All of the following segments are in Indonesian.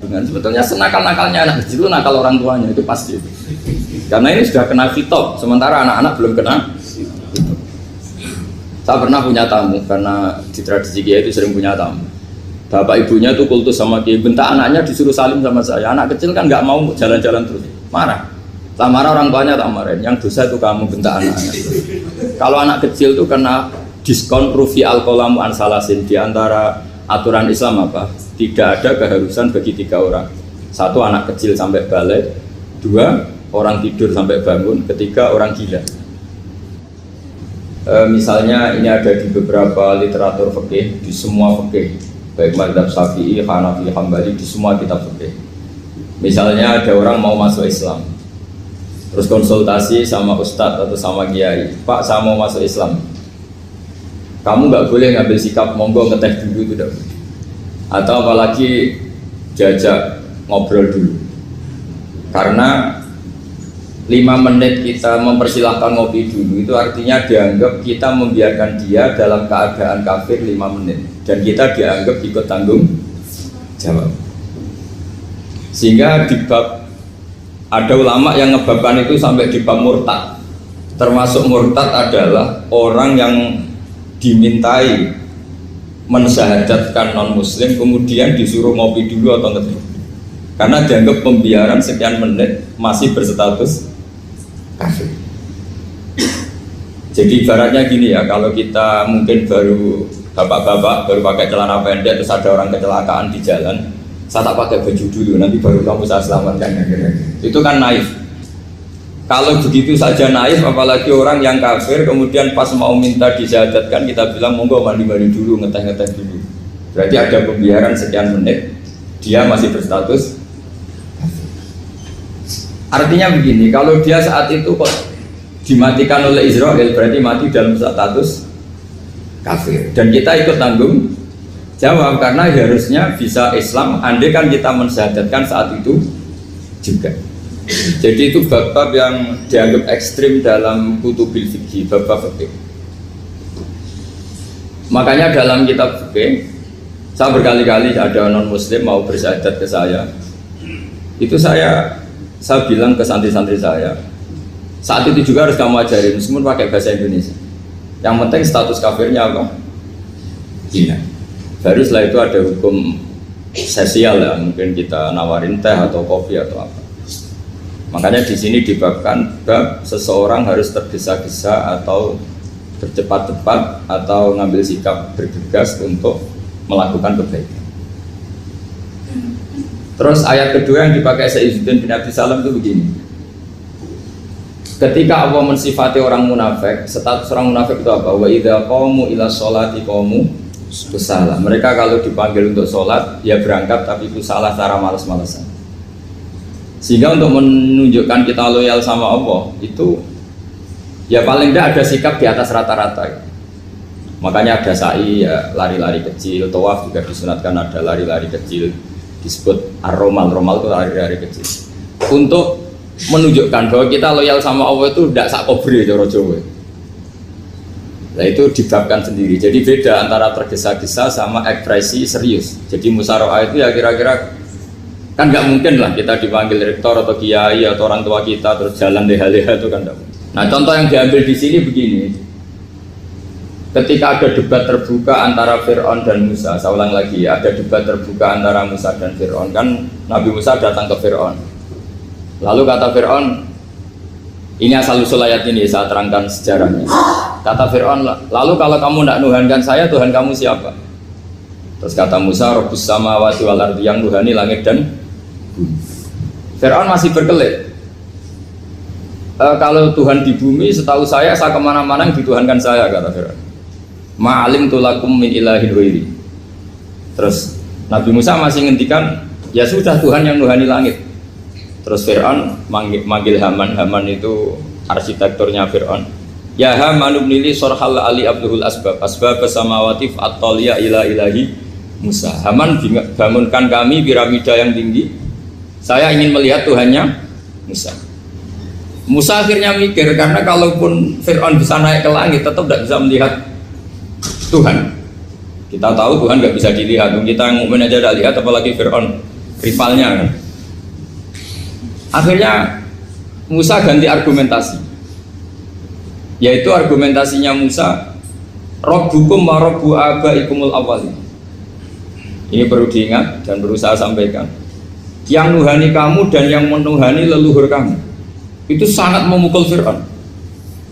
Dengan sebetulnya senakal-nakalnya anak kecil itu nakal orang tuanya itu pasti. Karena ini sudah kena fitop, sementara anak-anak belum kena. Saya pernah punya tamu karena di tradisi Kiai itu sering punya tamu. Bapak ibunya itu kultus sama Kiai, bentak anaknya disuruh salim sama saya. Anak kecil kan nggak mau jalan-jalan terus, marah. Tak marah orang tuanya tak marahin. Yang dosa itu kamu bentak anaknya. Kalau anak kecil itu kena diskon rufi al-qalamu an salasin. Di antara aturan Islam apa? Tidak ada keharusan bagi 3 orang. 1 anak kecil sampai balik, 2 orang tidur sampai bangun, 3 orang gila. Misalnya ini ada di beberapa literatur fikih, di semua fikih, baik mazhab Syafi'i, Hanafi, Hambali, di semua kitab fikih. Misalnya ada orang mau masuk Islam, terus konsultasi sama ustadz atau sama kiai, Pak saya mau masuk Islam, kamu nggak boleh ngambil sikap monggo ngeteh dulu, itu tidak boleh. Atau apalagi diajak ngobrol dulu, karena 5 menit kita mempersilahkan ngopi dulu itu artinya dianggap kita membiarkan dia dalam keadaan kafir 5 menit dan kita dianggap ikut tanggung jawab. Sehingga di bab ada ulama yang ngebabkan itu sampai di bab murtad. Termasuk murtad adalah orang yang dimintai mensyahadatkan non muslim kemudian disuruh ngopi dulu atau ngeteh. Karena dianggap pembiaran sekian menit masih berstatus kafir. Jadi ibaratnya gini ya, kalau kita mungkin baru bapak-bapak baru pakai celana pendek terus ada orang kecelakaan di jalan, saya tak pakai baju dulu nanti baru kamu saya selamatkan. Itu kan naif. Kalau begitu saja naif, apalagi orang yang kafir kemudian pas mau minta disyahadatkan kita bilang monggo mandi-mandi dulu, ngeteh-ngeteh dulu. Berarti ada pembiaran sekian menit, dia masih berstatus. Artinya begini, kalau dia saat itu kok dimatikan oleh Israel berarti mati dalam status kafir dan kita ikut tanggung jawab karena harusnya bisa Islam andai kan kita mensyahadatkan saat itu juga. Jadi itu bab-bab yang dianggap ekstrim dalam kutubil fikih, bab-bab fikih. Makanya dalam kitab fikih saya berkali-kali ada non muslim mau bersyahadat ke saya, itu saya bilang ke santri-santri saya, saat itu juga harus kamu ajarin meskipun pakai bahasa Indonesia. Yang penting status kafirnya apa? Zina. Baru setelah itu ada hukum sosial ya, mungkin kita nawarin teh atau kopi atau apa. Makanya di sini dibabkan bab seseorang harus tergesa-gesa atau bercepat-cepat atau ngambil sikap bergegas untuk melakukan kebaikan. Terus ayat kedua yang dipakai Sayyidina bin Abi Salam itu begini. Ketika Allah mensifati orang munafik, status orang munafik itu apa? Wa idza qamu ila sholati qamu kusala. Mereka kalau dipanggil untuk sholat, ya berangkat tapi kusala cara malas-malasan. Sehingga untuk menunjukkan kita loyal sama Allah itu ya paling tidak ada sikap di atas rata-rata. Makanya ada sa'i ya, lari-lari kecil, tawaf juga disunatkan ada lari-lari kecil. Disebut ar-romal, romal itu lari-lari kecil untuk menunjukkan bahwa kita loyal sama Allah itu tidak sakobri cara Jawa. Nah itu dibabkan sendiri. Jadi beda antara tergesa-gesa sama ekspresi serius. Jadi musyawarah itu ya kira-kira kan nggak mungkin lah kita dipanggil rektor atau kiai atau orang tua kita terus jalan leha-leha itu kan nggak mungkin. Nah contoh yang diambil di sini begini. Ketika ada debat terbuka antara Fir'aun dan Musa, saya ulang lagi ya, ada debat terbuka antara Musa dan Fir'aun. Kan Nabi Musa datang ke Fir'aun. Lalu kata Fir'aun, ini asal-usul ayat ini saya terangkan sejarahnya. Kata Fir'aun, lalu kalau kamu tidak nuhankan saya, Tuhan kamu siapa? Terus kata Musa, Rabbus samawati wal ardi, yang nuhani langit dan bumi. Fir'aun masih berkelit. Kalau Tuhan di bumi, setahu saya kemana-mana yang dituhankan saya, kata Fir'aun. Ma'alim tulakum min ilahin wairi. Terus Nabi Musa masih ngendikan, ya sudah Tuhan yang nuhani langit. Terus Fir'aun manggil Haman. Haman itu arsitekturnya Fir'aun. Ya Haman ibnili sorhal ali abduhul asbab samawati fa'attaliya ila ilahi Musa. Haman bangunkan kami piramida yang tinggi. Saya ingin melihat Tuhannya Musa. Musa akhirnya mikir, karena kalaupun Fir'aun bisa naik ke langit tetap tidak bisa melihat Tuhan. Kita tahu Tuhan nggak bisa dilihat, kita yang mukmin aja tidak lihat, apalagi Fir'aun rivalnya kan. Akhirnya Musa ganti argumentasi, yaitu argumentasinya Musa, Rabbukum wa Rabbu abaikumul awwalin. Ini perlu diingat dan perlu saya sampaikan. Yang nuhani kamu dan yang menuhani leluhur kamu itu sangat memukul Fir'aun.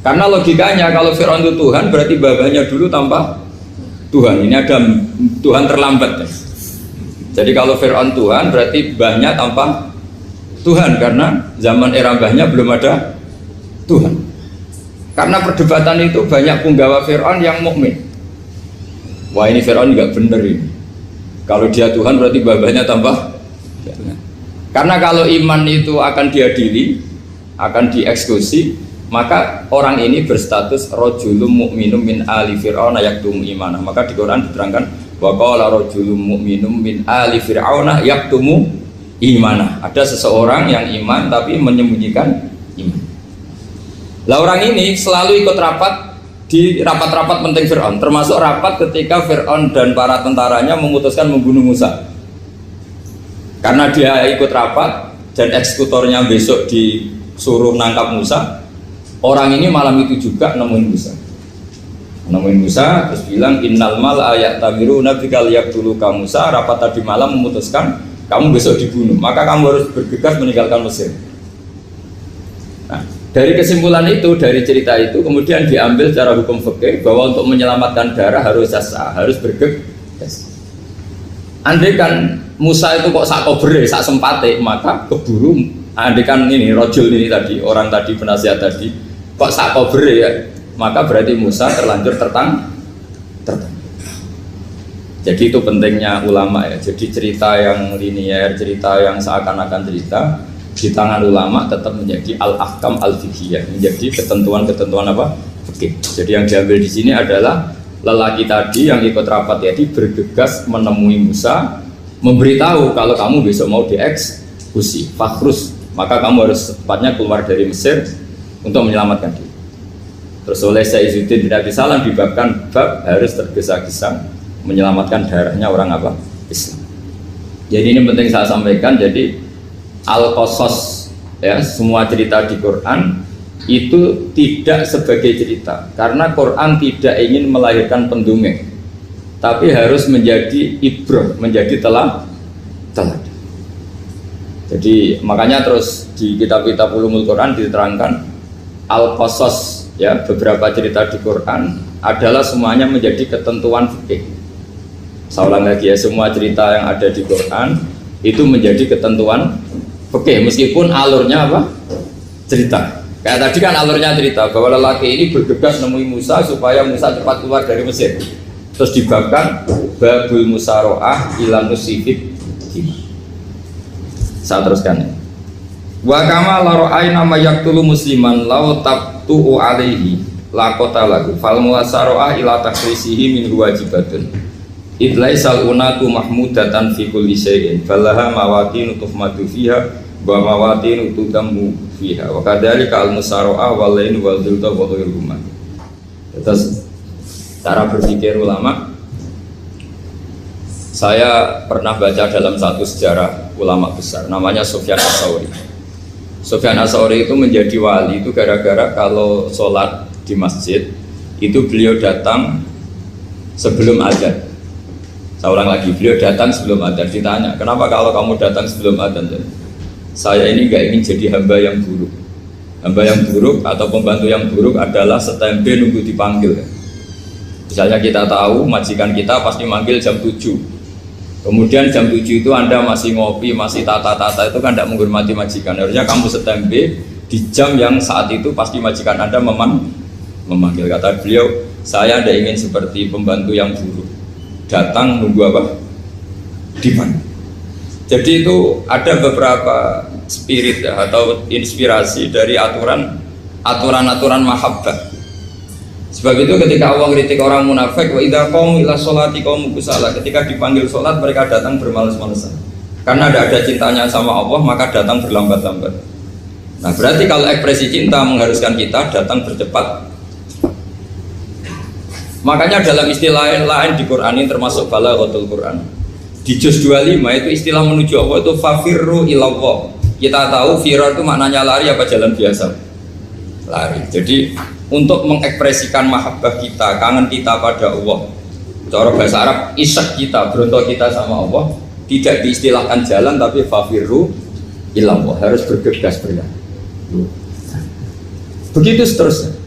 Karena logikanya kalau Fir'aun itu Tuhan berarti babanya dulu tanpa Tuhan. Ini ada Tuhan terlambat. Jadi kalau Fir'aun Tuhan berarti mbahnya tanpa Tuhan, karena zaman era mbahnya belum ada Tuhan. Karena perdebatan itu banyak punggawa Fir'aun yang mukmin. Wah, ini Fir'aun nggak bener ini. Kalau dia Tuhan berarti babanya tanpa. Karena kalau iman itu akan diadili, akan dieksekusi, maka orang ini berstatus rajulun mu'minum min ali fir'auna yaktumu imanah. Maka di Quran diterangkan wa qala rajulun mu'minum min ali fir'auna yaktumu imanah. Ada seseorang yang iman tapi menyembunyikan iman. Lah orang ini selalu ikut rapat di rapat-rapat penting Fir'aun, termasuk rapat ketika Fir'aun dan para tentaranya memutuskan membunuh Musa. Karena dia ikut rapat dan eksekutornya besok disuruh nangkap Musa, orang ini malam itu juga nemuin Musa terus bilang innal mal ayat tabiru nabikal yaqtulu ka Musa. Rapat tadi malam memutuskan kamu besok dibunuh, maka kamu harus bergegas meninggalkan Mesir. Nah, dari kesimpulan itu, dari cerita itu kemudian diambil secara hukum fikih bahwa untuk menyelamatkan darah harus jasa, harus bergegas. Andai kan Musa itu kok sak kobre, sak sempate, maka keburu. Andai kan ini rojul ini tadi, orang tadi penasihat tadi, kok sak kobre ya, maka berarti Musa terlanjur tertang. Jadi itu pentingnya ulama ya. Jadi cerita yang linier, cerita yang seakan-akan cerita di tangan ulama tetap menjadi al-ahkam al-fiqhiyah, menjadi ketentuan-ketentuan apa? Fikih. Jadi yang diambil di sini adalah lelaki tadi yang ikut rapat tadi bergegas menemui Musa, memberitahu kalau kamu besok mau dieksekusi, fakhrus, maka kamu harus secepatnya keluar dari Mesir untuk menyelamatkan diri. Terus oleh Saizuddin bin Abi Salam dibabkan bab harus tergesa-gesa menyelamatkan darahnya orang apa? Islam. Jadi ini penting saya sampaikan. Jadi al-qasas ya, semua cerita di Quran itu tidak sebagai cerita, karena Quran tidak ingin melahirkan pendongeng, tapi harus menjadi ibrah, menjadi teladan. Jadi makanya terus di kitab-kitab ulumul Quran diterangkan al-qasas ya, beberapa cerita di Quran adalah semuanya menjadi ketentuan fikih. Saya ulang lagi ya, semua cerita yang ada di Quran itu menjadi ketentuan fikih, meskipun alurnya apa? Cerita. Kayak tadi kan alurnya cerita bahwa lelaki ini bergegas nemui Musa supaya Musa cepat keluar dari Mesir. Terus dibabkan babul musaroah ilan musifid. Saya teruskan ya. Wa kama laro'ai nama yaktulu musliman lau tabtu'u alaihi lakota lagu fal musaroah ila takrisihi min wajibatun idlaisal unatu mahmudatan fi kulli syai'in falaha mawatinu tuhmadu fiha wa mawatinu tudamu fiha wa kadzalika al musaroah wal lain wal dhulta wa ghairuhuma. Terus cara berpikir ulama, saya pernah baca dalam satu sejarah ulama besar namanya Sufyan Ats-Tsauri. Sufyan Ats-Tsauri itu menjadi wali itu gara-gara kalau sholat di masjid itu beliau datang sebelum adzan. Saya ulang lagi, beliau datang sebelum adzan. Ditanya, kenapa kalau kamu datang sebelum adzan? Saya ini gak ingin jadi hamba yang buruk. Hamba yang buruk atau pembantu yang buruk adalah setempe nunggu dipanggil. Misalnya kita tahu majikan kita pasti manggil jam 7, kemudian jam 7 itu Anda masih ngopi, masih tata-tata, itu kan tidak menghormati majikan. Harusnya kamu setempe di jam yang saat itu pasti majikan Anda memanggil. Kata beliau, saya tidak ingin seperti pembantu yang buruk, datang nunggu apa? Dipanggil. Jadi itu ada beberapa spirit ya, atau inspirasi dari aturan-aturan mahabbah. Sebab itu ketika Allah kritik orang munafik, wa idza qamu ila sholati qamu kusala, ketika dipanggil sholat mereka datang bermalas-malasan. Karena tidak ada cintanya sama Allah, maka datang berlambat-lambat. Nah, berarti kalau ekspresi cinta mengharuskan kita datang bercepat. Makanya dalam istilah lain di Quran ini termasuk balaghatul Quran. Di juz 25 itu istilah menuju Allah itu fafirru ilallah. Kita tahu firar itu maknanya lari apa jalan biasa? Lari. Jadi untuk mengekspresikan mahabbah kita, kangen kita pada Allah, cara bahasa Arab isak kita, berontok kita sama Allah, tidak diistilahkan jalan tapi fafirru ilallah, harus bergegas berlari. Begitu seterusnya.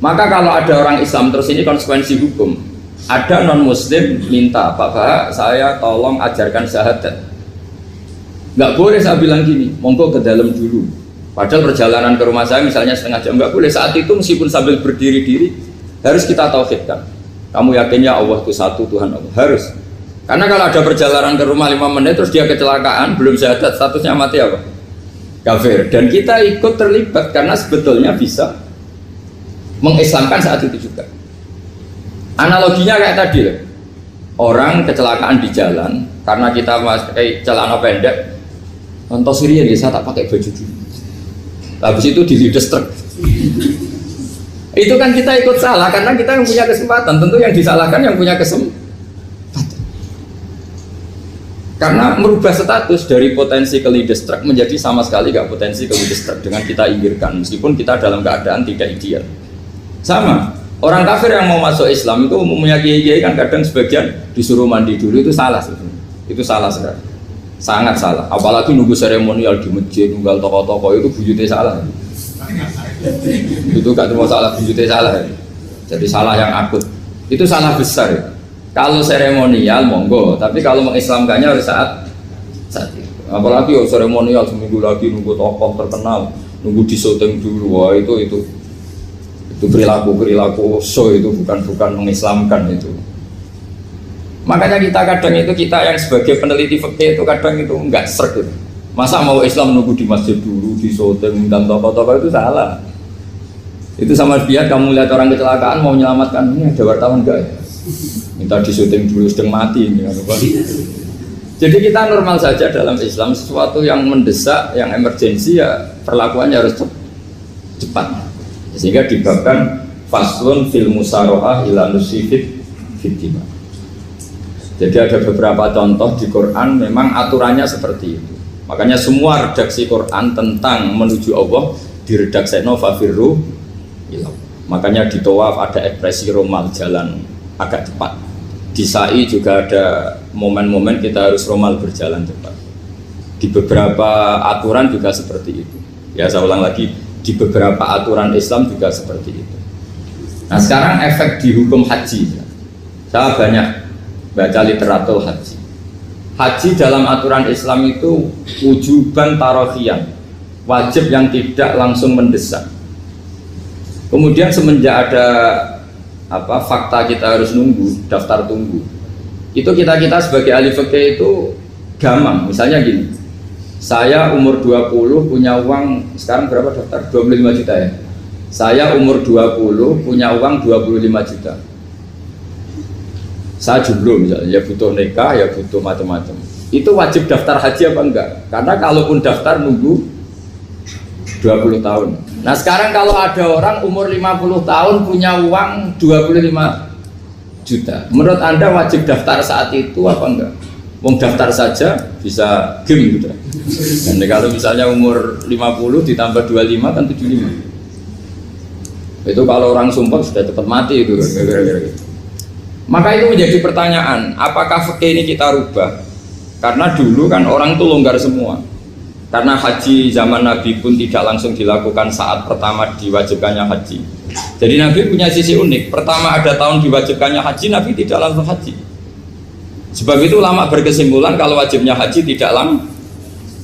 Maka kalau ada orang Islam, terus ini konsekuensi hukum, ada non muslim minta, Pak Bah, saya tolong ajarkan syahadat. Nggak boleh saya bilang gini, monggo ke dalam dulu. Padahal perjalanan ke rumah saya misalnya setengah jam, nggak boleh. Saat itu meskipun sambil berdiri-diri harus kita tauhidkan. Kamu yakinnya Allah itu satu, Tuhan Allah, harus. Karena kalau ada perjalanan ke rumah 5 menit terus dia kecelakaan, belum syahadat, statusnya mati apa? Kafir. Dan kita ikut terlibat karena sebetulnya bisa mengislamkan saat itu juga. Analoginya kayak tadi loh. Orang kecelakaan di jalan karena kita pakai celana pendek, contoh Syria dia saya tak pakai baju dulu. Habis itu dilides truk. Itu kan kita ikut salah karena kita yang punya kesempatan. Tentu yang disalahkan yang punya kesempatan. Karena merubah status dari potensi kelides truk menjadi sama sekali gak potensi kelides truk dengan kita inggirkan meskipun kita dalam keadaan tidak ideal. Sama, orang kafir yang mau masuk Islam itu umumnya kiai-kiai kan kadang sebagian disuruh mandi dulu, itu salah sebenarnya. Itu salah sekali, sangat salah. Apalagi nunggu seremonial di masjid, nunggal toko-toko itu bujutnya salah. Itu gak cuma salah, bujutnya salah. Jadi salah yang akut, itu salah besar ya. Kalau seremonial monggo, tapi kalau mengislamkannya harus saat itu. Apalagi seremonial seminggu lagi nunggu tokoh terkenal, nunggu disyuting dulu, wah itu perilaku so itu bukan mengislamkan itu. Makanya kita yang sebagai peneliti fikih itu kadang itu enggak srek gitu. Masa mau Islam nunggu di masjid dulu, disyuting dan tokoh-tokoh itu salah. Itu sama dia kamu lihat orang kecelakaan mau menyelamatkan, ini ada wartawan enggak ya? Minta disyuting dulu sedang mati ini. Jadi kita normal saja dalam Islam, sesuatu yang mendesak, yang emergensi ya perlakuannya harus cepat. Sehingga dibabkan faslun fil musarohah ila nusifid fitima. Jadi ada beberapa contoh di Quran memang aturannya seperti itu. Makanya semua redaksi Quran tentang menuju Allah diredaksi fafirru ilallah. Makanya di tawaf ada ekspresi romal jalan agak cepat. Di sa'i juga ada momen-momen kita harus romal berjalan cepat. Di beberapa aturan juga seperti itu. Ya saya ulang lagi, di beberapa aturan Islam juga seperti itu. Nah sekarang efek di hukum haji. Saya banyak baca literatur haji. Haji dalam aturan Islam itu wujuban tarofian, wajib yang tidak langsung mendesak. Kemudian semenjak ada fakta kita harus nunggu, daftar tunggu. Itu kita sebagai ahli fikih itu gampang. Misalnya gini, saya umur 20 punya uang, sekarang berapa daftar? 25 juta ya. Saya umur 20 punya uang 25 juta. Saya jomblo misalnya, ya butuh nikah, ya butuh macam-macam. Itu wajib daftar haji apa enggak? Karena kalaupun daftar nunggu 20 tahun. Nah sekarang kalau ada orang umur 50 tahun punya uang 25 juta, menurut Anda wajib daftar saat itu apa enggak? Wong daftar saja bisa game gitu. Dan kalau misalnya umur 50 ditambah 25 kan 75. Itu kalau orang sumpah sudah cepat mati itu. Maka itu menjadi pertanyaan, apakah fikih ini kita rubah? Karena dulu kan orang itu longgar semua. Karena haji zaman Nabi pun tidak langsung dilakukan saat pertama diwajibkannya haji. Jadi Nabi punya sisi unik. Pertama ada tahun diwajibkannya haji, Nabi tidak langsung haji. Sebab itu ulama berkesimpulan kalau wajibnya haji tidak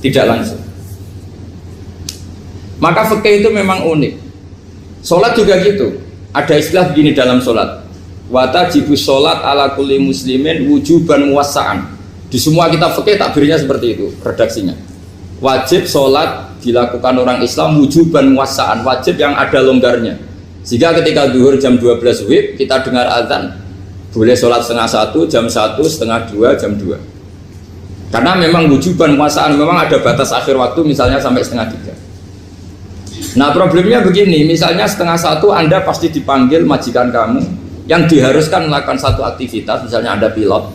langsung. Maka fikih itu memang unik. Sholat juga gitu. Ada istilah begini dalam sholat. Watajibu sholat ala kulli muslimin wujuban muwassa'an. Di semua kitab fikih takbirnya seperti itu redaksinya. Wajib sholat dilakukan orang Islam wujuban muwassa'an, wajib yang ada longgarnya. Sehingga ketika zuhur jam 12 WIB kita dengar azan, boleh sholat setengah 1, jam 1, setengah 2, jam 2. Karena memang wujuban muwassa'an, memang ada batas akhir waktu misalnya sampai setengah 3. Nah problemnya begini, misalnya setengah 1 Anda pasti dipanggil majikan kamu yang diharuskan melakukan satu aktivitas, misalnya Anda pilot,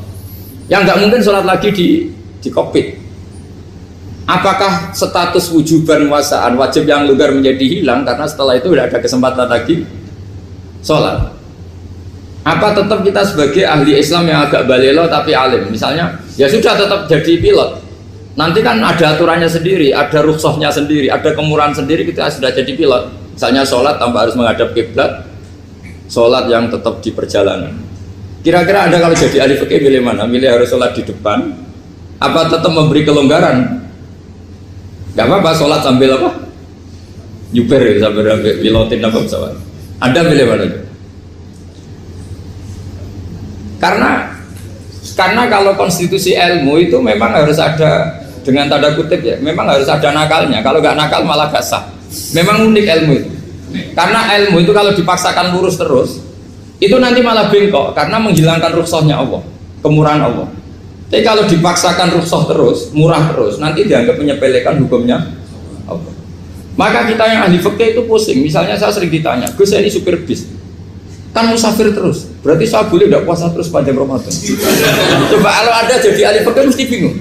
Yang nggak mungkin sholat lagi di kokpit. Apakah status wujuban wasaan wajib yang longgar menjadi hilang karena setelah itu tidak ada kesempatan lagi sholat? Apa tetap kita sebagai ahli Islam yang agak balelo tapi alim, misalnya ya sudah tetap jadi pilot, nanti kan ada aturannya sendiri, ada rukhsahnya sendiri, ada kemurahan sendiri, kita sudah jadi pilot, misalnya sholat tanpa harus menghadap kiblat, sholat yang tetap di perjalanan. Kira-kira Anda kalau jadi ahli fikih milih mana? Milih harus sholat di depan apa tetap memberi kelonggaran? Gak apa-apa sholat sambil apa? Nyuper ya, sambil pilotin apa pesawat. Anda pilih mana? Karena kalau konstitusi ilmu itu memang harus ada, dengan tanda kutip ya, memang harus ada nakalnya. Kalau nggak nakal malah gak sah. Memang unik ilmu itu. Karena ilmu itu kalau dipaksakan lurus terus, itu nanti malah bengkok karena menghilangkan rukhsahnya Allah, kemurahan Allah. Tapi kalau dipaksakan rukhsah terus, murah terus, nanti dianggap menyepelekan hukumnya Allah. Maka kita yang ahli fikih itu pusing. Misalnya saya sering ditanya, Gus saya ini supir bis, kan musafir terus, berarti saya boleh tidak puasa terus panjang Ramadan? Coba kalau ada jadi ahli fikih mesti bingung.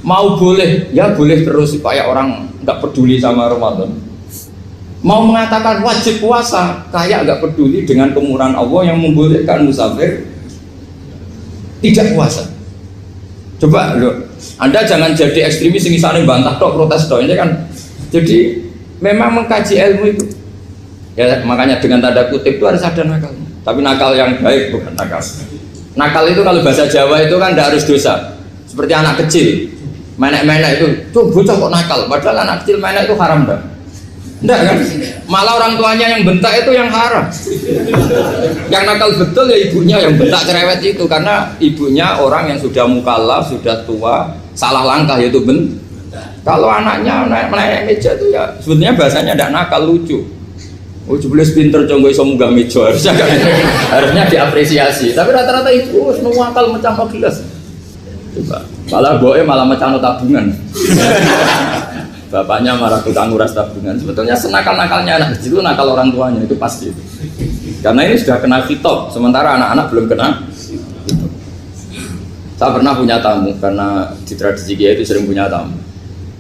Mau boleh, ya boleh terus supaya orang nggak peduli sama Ramadan. Mau mengatakan wajib puasa, kayak nggak peduli dengan kemurahan Allah yang membolehkan musafir tidak puasa. Coba loh, Anda jangan jadi ekstremis yang misalnya bantah tok, protes tok, ini kan. Jadi memang mengkaji ilmu itu. Ya makanya dengan tanda kutip itu harus ada nakal. Tapi nakal yang baik, bukan nakal. Nakal itu kalau bahasa Jawa itu kan tidak harus dosa. Seperti anak kecil, menek-menek itu, tuh bocah kok nakal. Padahal anak kecil menek itu haram dah. Enggak kan? Malah orang tuanya yang bentak itu yang haram. Yang nakal betul ya ibunya yang bentak cerewet itu, karena ibunya orang yang sudah mukallaf, sudah tua, salah langkah yaitu bentak. Kalau anaknya naik meja itu ya sebetulnya bahasanya tidak nakal, lucu. Oh jebles pinter conggo iso munggah meja, harusnya diapresiasi. Tapi rata-rata itu semua akal mecah gelas. Coba, malah boe malah mecah tabungan. Bapaknya marah tukang nguras tabungan. Sebetulnya senakal-nakalnya anak kecil itu nakal orang tuanya, itu pasti. Karena ini sudah kena fitop, sementara anak-anak belum kena fitop. Saya pernah punya tamu, karena di tradisi Kiai itu sering punya tamu.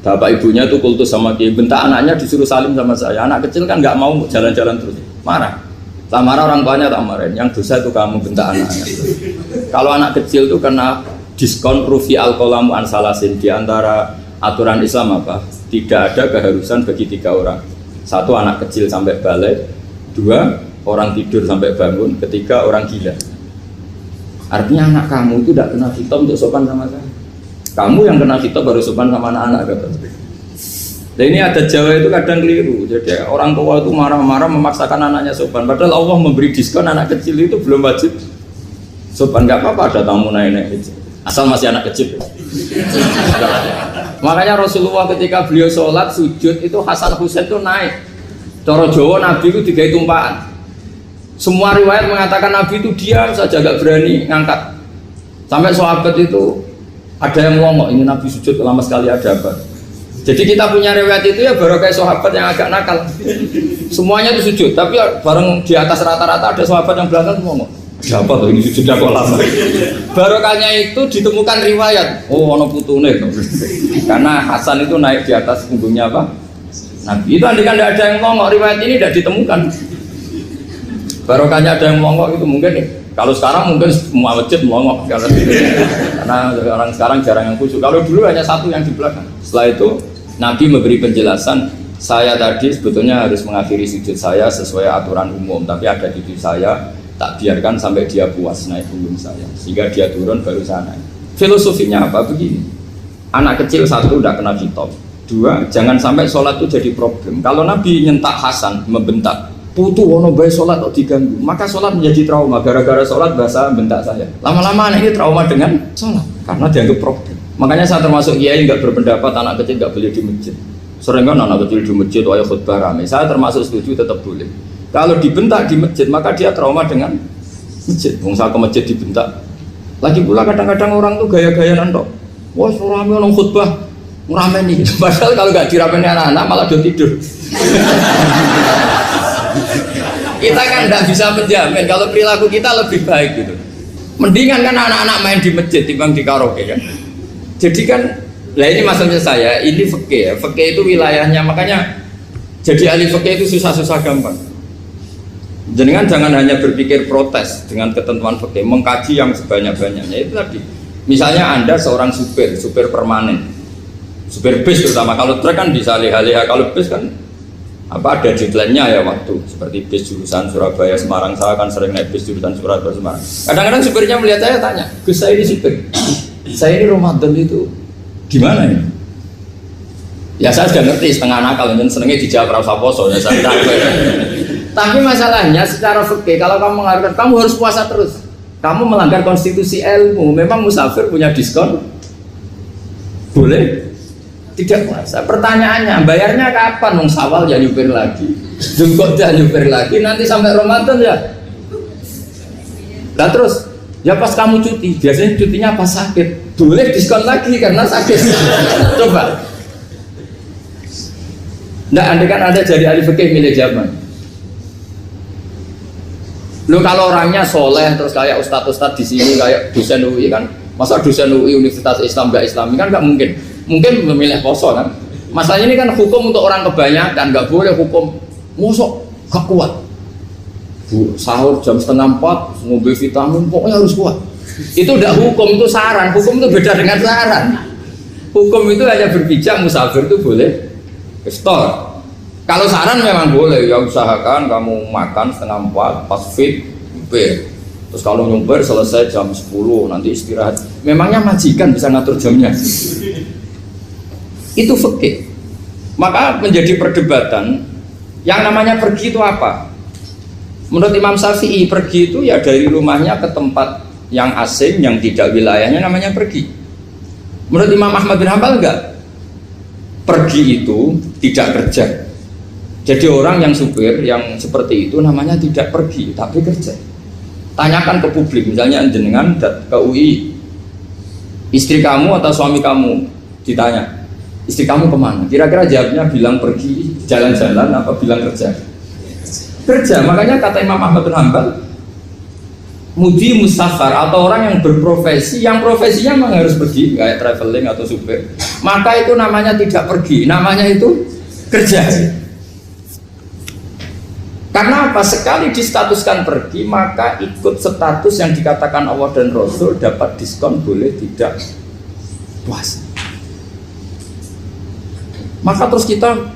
Bapak ibunya itu kultus sama Kiai, bentak anaknya disuruh salim sama saya. Anak kecil kan nggak mau jalan-jalan terus, marah. Tak marah orang tuanya tak marahin. Yang dosa itu kamu bentak anaknya. Kalau anak kecil itu kena diskon rufi al-qalamu an salasin. Di antara aturan Islam apa? Tidak ada keharusan bagi 3 orang. 1 anak kecil sampai balik, 2 orang tidur sampai bangun, 3 orang gila. Artinya anak kamu itu tidak kena hitam untuk sopan sama saya. Kamu yang kena hitam baru sopan sama anak-anak kata. Dan ini ada Jawa itu kadang keliru. Jadi orang tua itu marah-marah memaksakan anaknya sopan. Padahal Allah memberi diskon anak kecil itu belum wajib sopan. Gak apa-apa ada tamu naik-naik asal masih anak kecil. Makanya Rasulullah ketika beliau sholat sujud itu Hasan Husain itu naik. Cara Jawa Nabi itu digawe tumpahan. Semua riwayat mengatakan Nabi itu diam saja, gak berani ngangkat. Sampai sahabat itu ada yang ngomong ini Nabi sujud lama sekali ada apa. Jadi kita punya riwayat itu ya baru kayak sahabat yang agak nakal. Semuanya itu sujud, tapi bareng di atas rata-rata ada sahabat yang belakang ngomong siapa tuh ini sujudnya kok lama. Barokahnya itu ditemukan riwayat. Oh, ono putune. Karena Hasan itu naik di atas punggungnya apa? Nabi. Itu andai kan tidak ada yang ngomong, riwayat ini tidak ditemukan. Barokahnya ada yang ngomong itu mungkin. Kalau sekarang mungkin semua masjid ngomong karena orang sekarang jarang yang khusyuk. Kalau dulu hanya satu yang di belakang. Setelah itu Nabi memberi penjelasan. Saya tadi sebetulnya harus mengakhiri sujud saya sesuai aturan umum, tapi ada cucu saya tak biarkan sampai dia puas naik punggung saya sehingga dia turun baru saya naik. Filosofinya apa? Begini, anak kecil 1 tidak kena hitop, 2 jangan sampai sholat itu jadi problem. Kalau Nabi nyentak Hasan membentak putu wono bae sholat kok diganggu, maka sholat menjadi trauma. Gara-gara sholat bahasa bentak saya, lama-lama anak ini trauma dengan sholat karena dianggap problem. Makanya saya termasuk kiai nggak berpendapat anak kecil nggak boleh di masjid. Sering kan anak kecil di masjid ayo khutbah rame, saya termasuk setuju tetap boleh. Kalau dibentak di masjid, maka dia trauma dengan masjid. Bangsa ke masjid dibentak. Lagi pula kadang-kadang orang tuh gaya-gayaan tok. Wah, rame orang khutbah, rame nih. Padahal kalau nggak diramein anak-anak malah dia tidur. Kita kan nggak bisa menjamin kalau perilaku kita lebih baik gitu. Mendingan kan anak-anak main di masjid timbang di karaoke kan. Jadi kan, lah ini maksudnya saya, ini fikih ya. Fikih itu wilayahnya, makanya jadi ahli fikih itu susah-susah gampang. Jenengan jangan hanya berpikir protes dengan ketentuan fikih, mengkaji yang sebanyak-banyaknya. Itu tadi. Misalnya Anda seorang supir permanen, supir bis terutama, kalau truk kan bisa leha-leha, kalau bis kan apa ada deadline-nya ya waktu, seperti bis jurusan Surabaya Semarang, saya kan sering naik bis jurusan Surabaya Semarang. Kadang-kadang supirnya melihat saya tanya, Gus saya ini supir, saya ini Ramadan itu gimana ini? Ya saya sudah ngerti setengah nakal, dan senengnya dijawab rasa poso ya saya tahu. Tapi masalahnya secara fikih kalau kamu mengharapkan kamu harus puasa terus, kamu melanggar konstitusi ilmu. Memang musafir punya diskon? Boleh? Tidak puasa. Pertanyaannya, bayarnya kapan? Wong Syawal ya nyupir lagi, Dzulqa'dah nyupir lagi, nanti sampai Ramadan ya. Nah terus, ya pas kamu cuti, biasanya cutinya pas sakit, boleh diskon lagi karena sakit. Coba. Nggak, andai kan Anda jadi ahli fikih milih zaman. Lo kalau orangnya soleh terus kayak ustadz-ustadz di sini kayak dosen UI kan, masa dosen UI Universitas Islam nggak Islami kan nggak mungkin. Mungkin memilih poso kan. Masalahnya ini kan hukum untuk orang kebanyakan, nggak boleh hukum mosok gak kuat. Sahur jam 3:30 ngombe vitamin pokoknya harus kuat. Itu udah hukum, itu saran. Hukum itu beda dengan saran. Hukum itu hanya berpijak musafir itu boleh store. Kalau saran memang boleh, ya usahakan kamu makan 3:30 pas fit, nyumpir. Terus kalau nyumpir selesai jam 10 nanti istirahat. Memangnya majikan bisa ngatur jamnya? Itu fikih. Maka menjadi perdebatan yang namanya pergi itu apa? Menurut Imam Syafi'i pergi itu ya dari rumahnya ke tempat yang asing yang tidak wilayahnya namanya pergi. Menurut Imam Ahmad bin Hanbal enggak. Pergi itu tidak kerja. Jadi orang yang supir yang seperti itu namanya tidak pergi tapi kerja. Tanyakan ke publik, misalnya jenengan ke UI, istri kamu atau suami kamu ditanya, istri kamu kemana? Kira-kira jawabnya bilang pergi jalan-jalan apa bilang kerja? Kerja. Makanya kata Imam Ahmad bin Hanbal, mudi musafar atau orang yang berprofesi, yang profesinya memang harus pergi, kayak traveling atau supir, maka itu namanya tidak pergi, namanya itu kerja. Karena apa? Sekali distatuskan pergi, maka ikut status yang dikatakan Allah dan Rasul, dapat diskon, boleh tidak puasa. Maka terus kita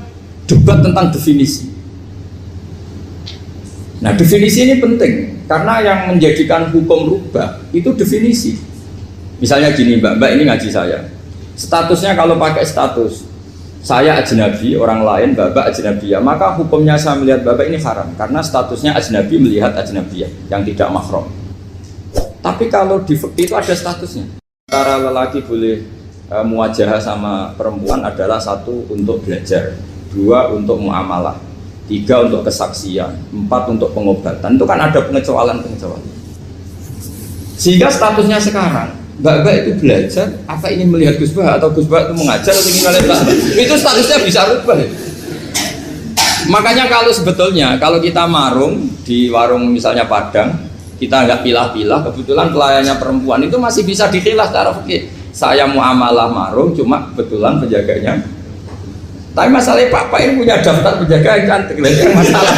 debat tentang definisi. Nah definisi ini penting, karena yang menjadikan hukum rubah itu definisi. Misalnya gini mbak ini ngaji saya, statusnya kalau pakai status saya ajnabi, orang lain bapak ajnabiyah, maka hukumnya saya melihat bapak ini haram karena statusnya ajnabi melihat ajnabiyah yang tidak mahram. Tapi kalau di fikih itu ada statusnya. Antara lelaki boleh muwajahah sama perempuan adalah satu untuk belajar, dua untuk muamalah, tiga untuk kesaksian, empat untuk pengobatan. Itu kan ada pengecualian. Sehingga statusnya sekarang Mbak itu belajar, apa ingin melihat Gus Bah atau Gus Bah itu mengajar atau ingin melihat itu statusnya bisa rubah. Makanya kalau sebetulnya kalau kita marung di warung misalnya Padang, kita nggak pilah-pilah, kebetulan pelayannya perempuan itu masih bisa dikilah secara fikih. Saya muamalah marung, cuma kebetulan penjaganya. Tapi masalahnya Pak ini punya daftar penjaga yang cantik, yang masalah.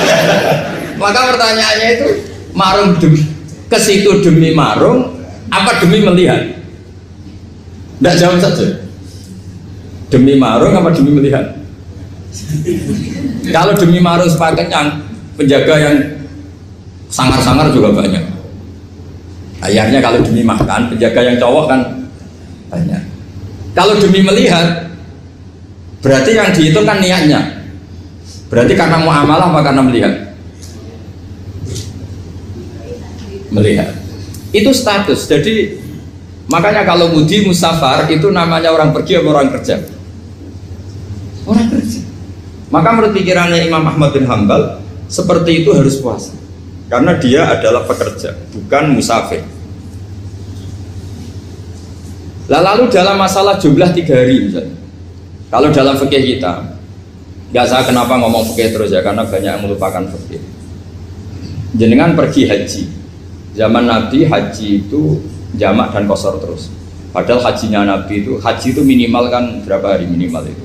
Maka pertanyaannya itu marung ke situ demi marung apa demi melihat? Tidak jawab saja. Demi marung apa demi melihat? Kalau demi marung supaya kenyang, penjaga yang sangar-sangar juga banyak. Akhirnya kalau demi makan, penjaga yang cowok kan banyak. Kalau demi melihat, berarti yang dihitung kan niatnya. Berarti karena muamalah apa karena melihat? Melihat. Itu status. Jadi makanya kalau mudi musafar itu namanya orang pergi atau orang kerja? Orang kerja. Maka menurut pikirannya Imam Ahmad bin Hanbal seperti itu harus puasa karena dia adalah pekerja bukan musafir. Lalu dalam masalah jumlah 3 hari misalnya, kalau dalam fikih kita, nggak saya kenapa ngomong fikih terus ya karena banyak yang melupakan fikih. Jenengan pergi haji Zaman Nabi haji itu jamak dan qasar terus. Padahal hajinya Nabi itu, haji itu minimal kan berapa hari minimal itu?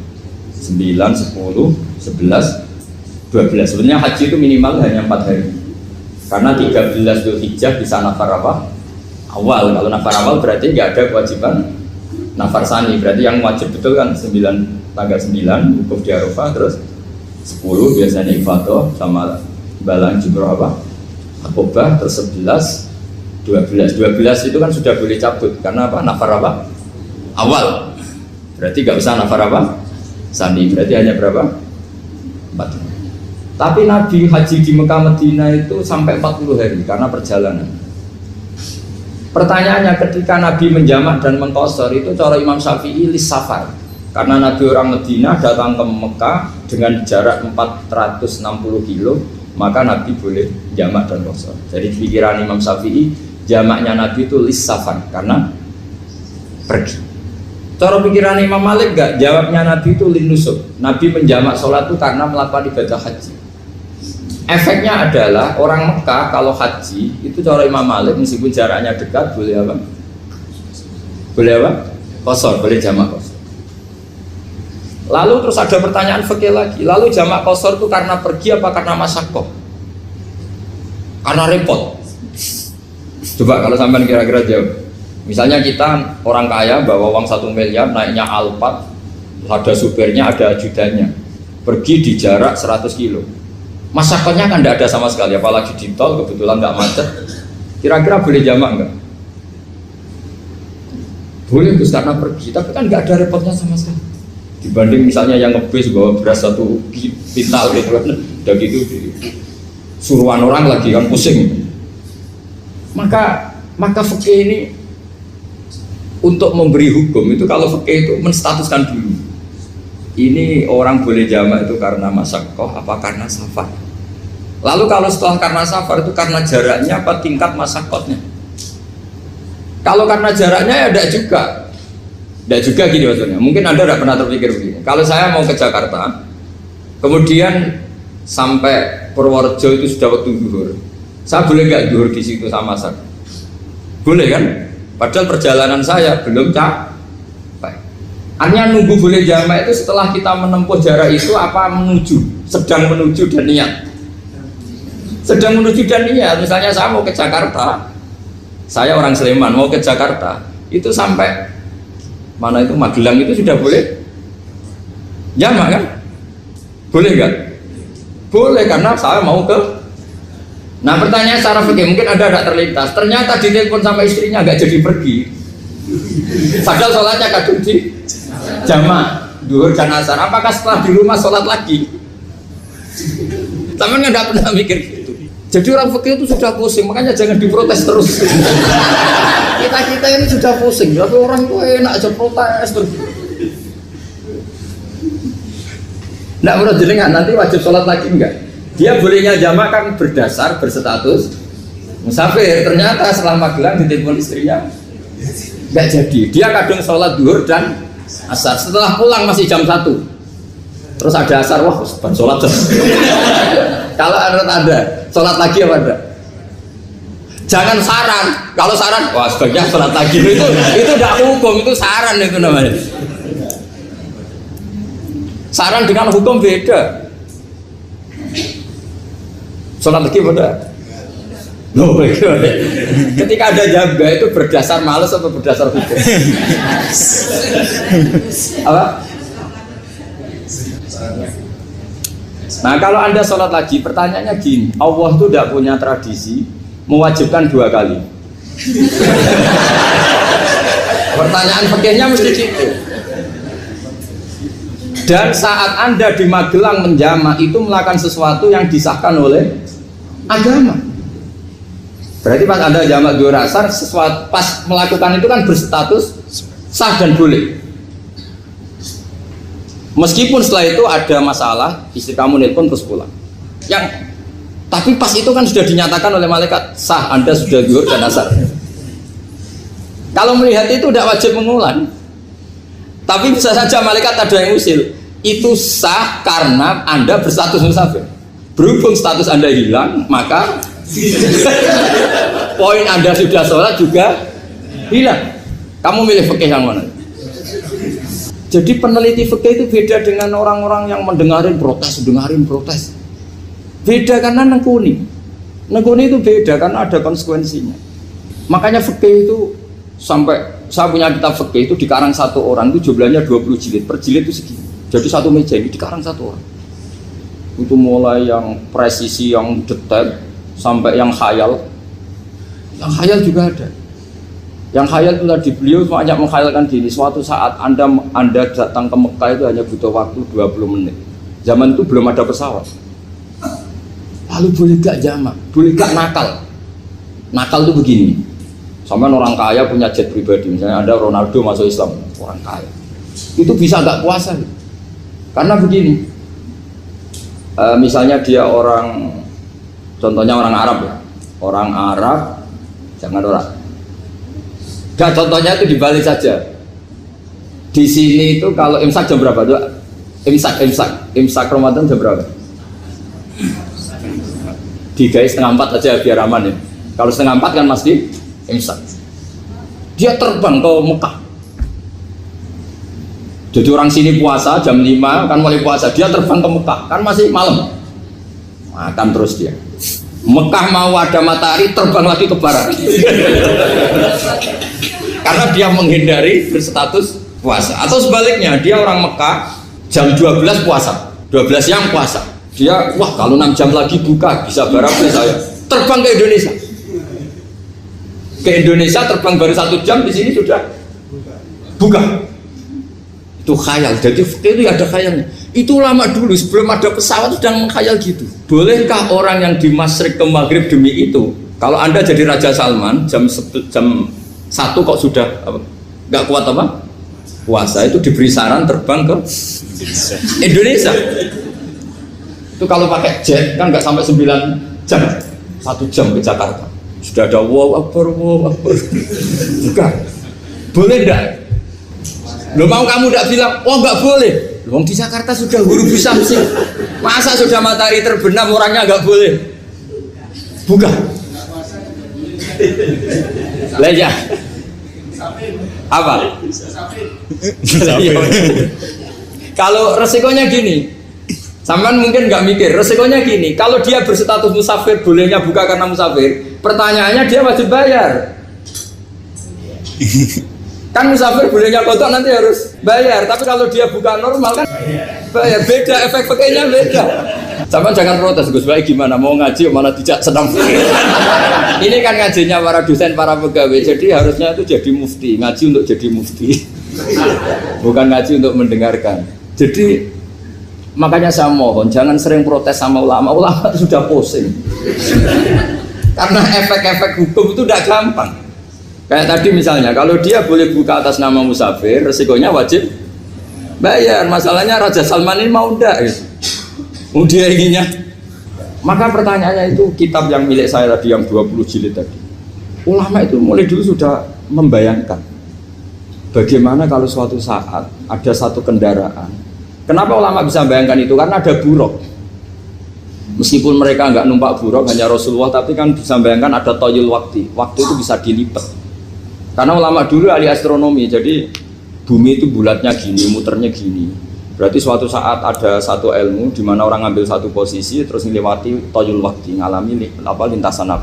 9, 10, 11, 12. Sebenarnya haji itu minimal hanya 4 hari. Karena 13 Dzulhijjah bisa nafar apa? Awal. Kalau nafar awal berarti nggak ada kewajiban nafar sani. Berarti yang wajib betul kan tanggal 9 wukuf di Arafah, terus 10 biasanya ifadah sama balang jumroh apa? Aqobah, terus 11, 12 itu kan sudah boleh cabut karena apa? Nafar apa? Awal. Berarti nggak usah nafar apa? Sani. Berarti hanya berapa? 4. Tapi Nabi haji di Mekah Medina itu sampai 40 hari karena perjalanan. Pertanyaannya, ketika Nabi menjamak dan mengqasar itu cara Imam Syafi'i lis safar. Karena Nabi orang Medina datang ke Mekah dengan jarak 460 kilo, maka Nabi boleh jamak dan qasar. Jadi pikiran Imam Syafi'i, jamaknya Nabi itu lis safar karena pergi. Cara pikiran Imam Malik enggak, jawabnya Nabi itu lin nusuk. Nabi menjamak sholat itu karena melakukan ibadah haji. Efeknya adalah orang Mekah kalau haji itu cara Imam Malik meskipun jaraknya dekat boleh apa? Boleh apa? Qasar, boleh jamak qasar. Lalu terus ada pertanyaan fikih lagi. Lalu jamak qasar itu karena pergi apa karena masyaqqah? Karena repot. Coba kalau sampean kira-kira jawab. Misalnya kita orang kaya bawa uang 1 miliar naiknya Alphard, ada supirnya, ada ajudannya, pergi di jarak 100 kilo. Masyaqqahnya kan tidak ada sama sekali, apalagi di tol kebetulan nggak macet. Kira-kira boleh jamak nggak? Boleh Gus karena pergi, tapi kan nggak ada repotnya sama sekali. Dibanding misalnya yang ngebis bawa beras 1 pintal gitu kan, udah gitu suruhan orang lagi kan pusing. Maka fikih ini untuk memberi hukum itu, kalau fikih itu menstatuskan dulu. Ini orang boleh jamak itu karena masyaqqah apa karena safar. Lalu kalau setelah karena safar itu karena jaraknya apa tingkat masyaqqahnya. Kalau karena jaraknya ya tidak juga. Tidak juga gini maksudnya. Mungkin Anda tidak pernah terpikir begini. Kalau saya mau ke Jakarta, kemudian sampai Purworejo itu sudah waktu zuhur. Saya boleh nggak zuhur di situ sama saya? Boleh kan? Padahal perjalanan saya belum capek. Artinya nunggu boleh jamak itu setelah kita menempuh jarak itu apa menuju, sedang menuju dan niat. Sedang menuju dan niat. Misalnya saya mau ke Jakarta, saya orang Sleman mau ke Jakarta, itu sampai mana itu Magelang itu sudah boleh jamak kan? Boleh nggak? Boleh karena saya mau ke. Nah pertanyaan secara fikih mungkin ada tidak terlintas. Ternyata ditelepon sama istrinya nggak jadi pergi. Padahal sholatnya kadung di jamak duhur dan asar. Apakah setelah di rumah sholat lagi? Teman nggak pernah mikir gitu. Jadi orang fikih itu sudah pusing, makanya jangan diprotes terus. Kita ini sudah pusing, tapi orang itu enak aja protes terus. Nggak perlu jenengan nanti wajib sholat lagi enggak? Dia bolehnya jamak kan berdasar berstatus musafir. Ternyata setelah Magelang ditelepon istrinya nggak jadi. Dia kadang sholat duhur dan asar. Setelah pulang masih jam 1. Terus ada asar, wah ban sholat terus. Kalau ada sholat lagi apa ada? Jangan saran. Kalau saran, wah sebaiknya sholat lagi. Itu tidak hukum, itu saran itu namanya. Saran dengan hukum beda. Sholat lagi pada no, ketika ada jaga itu berdasar malas atau berdasar hukum? Apa? Nah kalau Anda sholat lagi, pertanyaannya gini, Allah itu tidak punya tradisi mewajibkan 2 kali. Pertanyaan fikihnya mesti gitu. Dan saat Anda di Magelang menjamak itu melakukan sesuatu yang disahkan oleh agama. Berarti pas Anda jamak duhur asar, sesuatu pas melakukan itu kan berstatus sah dan boleh. Meskipun setelah itu ada masalah, istri kamu nelpon terus pulang. Tapi pas itu kan sudah dinyatakan oleh malaikat sah, Anda sudah duhur dan asar. Kalau melihat itu tidak wajib mengulang. Tapi bisa saja malaikat ada yang usil. Itu sah karena Anda berstatus musafir. Berhubung status Anda hilang, maka poin Anda sudah sholat juga hilang. Kamu milih fikih yang mana? Jadi peneliti fikih itu beda dengan orang-orang yang dengarin protes. Beda karena nengkuni itu beda karena ada konsekuensinya. Makanya fikih itu sampai saya punya kitab fikih itu dikarang satu orang itu jumlahnya 20 jilid, per jilid itu segini. Jadi satu meja ini dikarang satu orang. Itu mulai yang presisi, yang detail sampai yang khayal. Yang khayal juga ada. Yang khayal itu tadi beliau banyak menghayalkan gini, suatu saat Anda datang ke Mekah itu hanya butuh waktu 20 menit. Zaman itu belum ada pesawat. Lalu boleh gak jamak? Boleh gak nakal? Nakal itu begini. Sama orang kaya punya jet pribadi, misalnya ada Ronaldo masuk Islam, orang kaya. Itu bisa gak puasa? Karena begini. Misalnya dia orang, contohnya orang Arab ya. Orang Arab, jangan orang. Gak, contohnya itu dibalik saja. Di sini itu kalau imsak jam berapa tuh? Imsak Ramadan jam berapa? 3:30 aja biar aman ya. Kalau 3:30 kan masih imsak. Dia terbang ke Mekah. Jadi orang sini puasa jam 5 kan mulai puasa, dia terbang ke Mekah kan masih malam. Makan terus dia. Mekah mau ada matahari terbang lagi ke barat. Karena dia menghindari berstatus puasa. Atau sebaliknya, dia orang Mekah jam 12 puasa, 12 siang puasa. Dia, wah kalau 6 jam lagi buka, bisa barabe saya. Terbang ke Indonesia. Ke Indonesia terbang baru 1 jam, di sini sudah buka. Itu khayal. Jadi itu ada khayalnya. Itu lama dulu sebelum ada pesawat sudah mengkhayal gitu. Bolehkah orang yang di Masyrik ke Maghrib demi itu? Kalau Anda jadi Raja Salman jam 1 kok sudah nggak kuat apa? Puasa, itu diberi saran terbang ke Indonesia. Itu kalau pakai jet kan nggak sampai 9 jam, 1 jam ke Jakarta. Sudah ada wow akbar. Bukan. Boleh enggak? Lo mau kamu enggak bilang, oh enggak boleh. Wong di Jakarta sudah huru samsi. Masa sudah matahari terbenam orangnya enggak boleh? Bukan. Lah ya. Apa? Kalau resikonya gini, sampean mungkin nggak mikir, resikonya gini, kalau dia berstatus musafir, bolehnya buka karena musafir, pertanyaannya dia wajib bayar. Kan musafir bolehnya kodok nanti harus bayar, tapi kalau dia buka normal kan bayar, beda, efek pakainya beda. Sampean jangan protes, Gus Baik gimana, mau ngaji malah tidak senang. Ini kan ngajinya para dosen, para pegawai, jadi harusnya itu jadi mufti, ngaji untuk jadi mufti, bukan ngaji untuk mendengarkan. Jadi makanya saya mohon jangan sering protes sama ulama sudah pusing. Karena efek-efek hukum itu tidak gampang. Kayak tadi misalnya kalau dia boleh buka atas nama musafir, resikonya wajib bayar. Masalahnya Raja Salman ini mau enggak gitu. Dia inginnya. Maka pertanyaannya itu kitab yang milik saya tadi yang 20 jilid tadi. Ulama itu mulai dulu sudah membayangkan bagaimana kalau suatu saat ada satu kendaraan. Kenapa ulama bisa membayangkan itu? Karena ada buruk. Meskipun mereka nggak numpak buruk, hanya Rasulullah, tapi kan bisa membayangkan ada toyul waktu. Waktu itu bisa dilipat. Karena ulama dulu ahli astronomi, jadi bumi itu bulatnya gini, muternya gini. Berarti suatu saat ada satu ilmu di mana orang ngambil satu posisi terus melewati toyul waktu, ngalami lintasan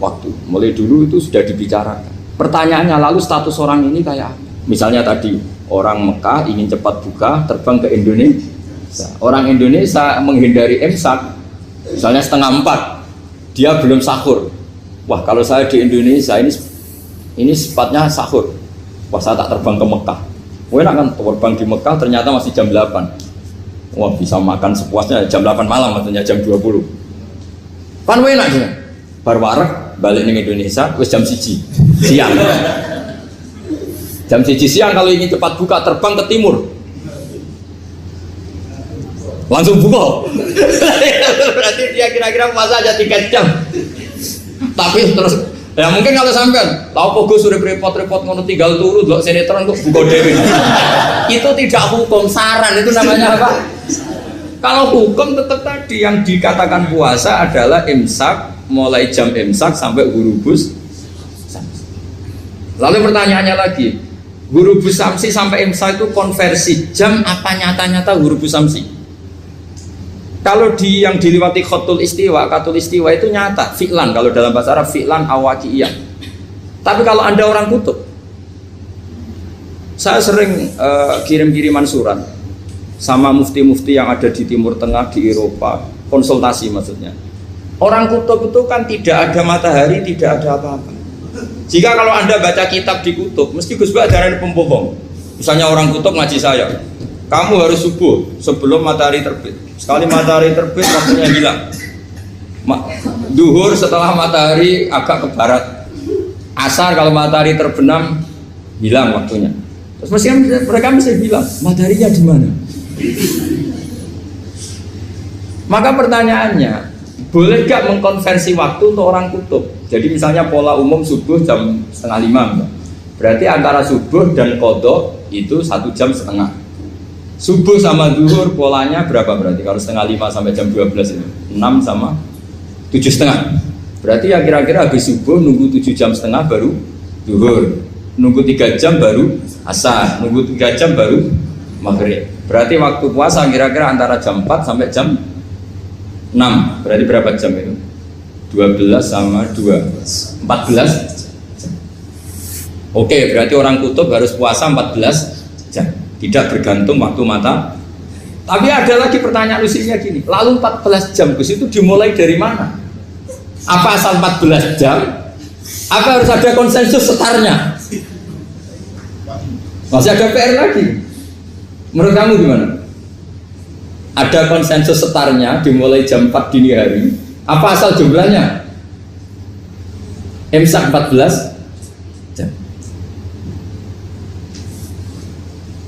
waktu. Mulai dulu itu sudah dibicarakan. Pertanyaannya lalu status orang ini kayak apa? Misalnya tadi orang Mekah ingin cepat buka terbang ke Indonesia. Orang Indonesia menghindari imsak, misalnya 3:30, dia belum sahur. Wah kalau saya di Indonesia ini sifatnya sahur. Wah saya tak terbang ke Mekah. Enak kan terbang di Mekah ternyata masih jam 8. Wah bisa makan sepuasnya jam 8 malam, maksudnya jam 20. Kan enak juga. Bar wareg balik ke Indonesia wis jam 1 siang. Jam 1 siang kalau ingin cepat buka terbang ke timur. Langsung buka. Berarti dia kira-kira puasa aja 3 jam. Tapi terus ya mungkin kalau sampean tahu kok gue sudah repot-repot ngono tinggal turu delok sinetron kok buka dhewe. Itu tidak hukum, saran itu namanya apa? Kalau hukum tetap tadi yang dikatakan puasa adalah imsak, mulai jam imsak sampai hurubus Lalu pertanyaannya lagi, huruf samsi sampai imsa itu konversi jam apa nyata-nyata huruf samsi? Kalau yang diliwati khatul istiwa itu nyata, fi'lan, kalau dalam bahasa Arab fi'lan awaqiyah. Tapi kalau Anda orang kutub, saya sering kirim-kiriman surat sama mufti-mufti yang ada di Timur Tengah, di Eropa, konsultasi maksudnya. Orang kutub itu kan tidak ada matahari, tidak ada apa-apa. Jika kalau Anda baca kitab di kutub, mesti Gus Bak ajaran pembohong. Misalnya orang kutub ngaji saya, kamu harus subuh sebelum matahari terbit. Sekali matahari terbit, waktunya hilang. Duhur setelah matahari agak ke barat. Asar kalau matahari terbenam, hilang waktunya. Terus mereka mesti bilang, mataharinya di mana? Maka pertanyaannya, boleh gak mengkonversi waktu untuk orang kutub? Jadi misalnya pola umum subuh jam 4:30, berarti antara subuh dan qadha itu 1 jam setengah. Subuh sama duhur polanya berapa berarti? Kalau 4:30 sampai jam 12 itu 6 sama 7:30. Berarti ya kira-kira habis subuh nunggu 7 jam setengah baru duhur, nunggu 3 jam baru asar, nunggu 3 jam baru maghrib. Berarti waktu puasa kira-kira antara jam 4 sampai jam 6. Berarti berapa jam itu? 12 sama 2 14 jam. Oke, berarti orang kutub harus puasa 14 jam, tidak bergantung waktu mata. Tapi ada lagi pertanyaan lucunya gini, lalu 14 jam Gus itu dimulai dari mana? Apa asal 14 jam? Apa harus ada konsensus setarnya? Masih ada PR lagi. Menurut kamu gimana? Ada konsensus setarnya dimulai jam 4 dini hari. Apa asal jumlahnya? Imsak 14 jam.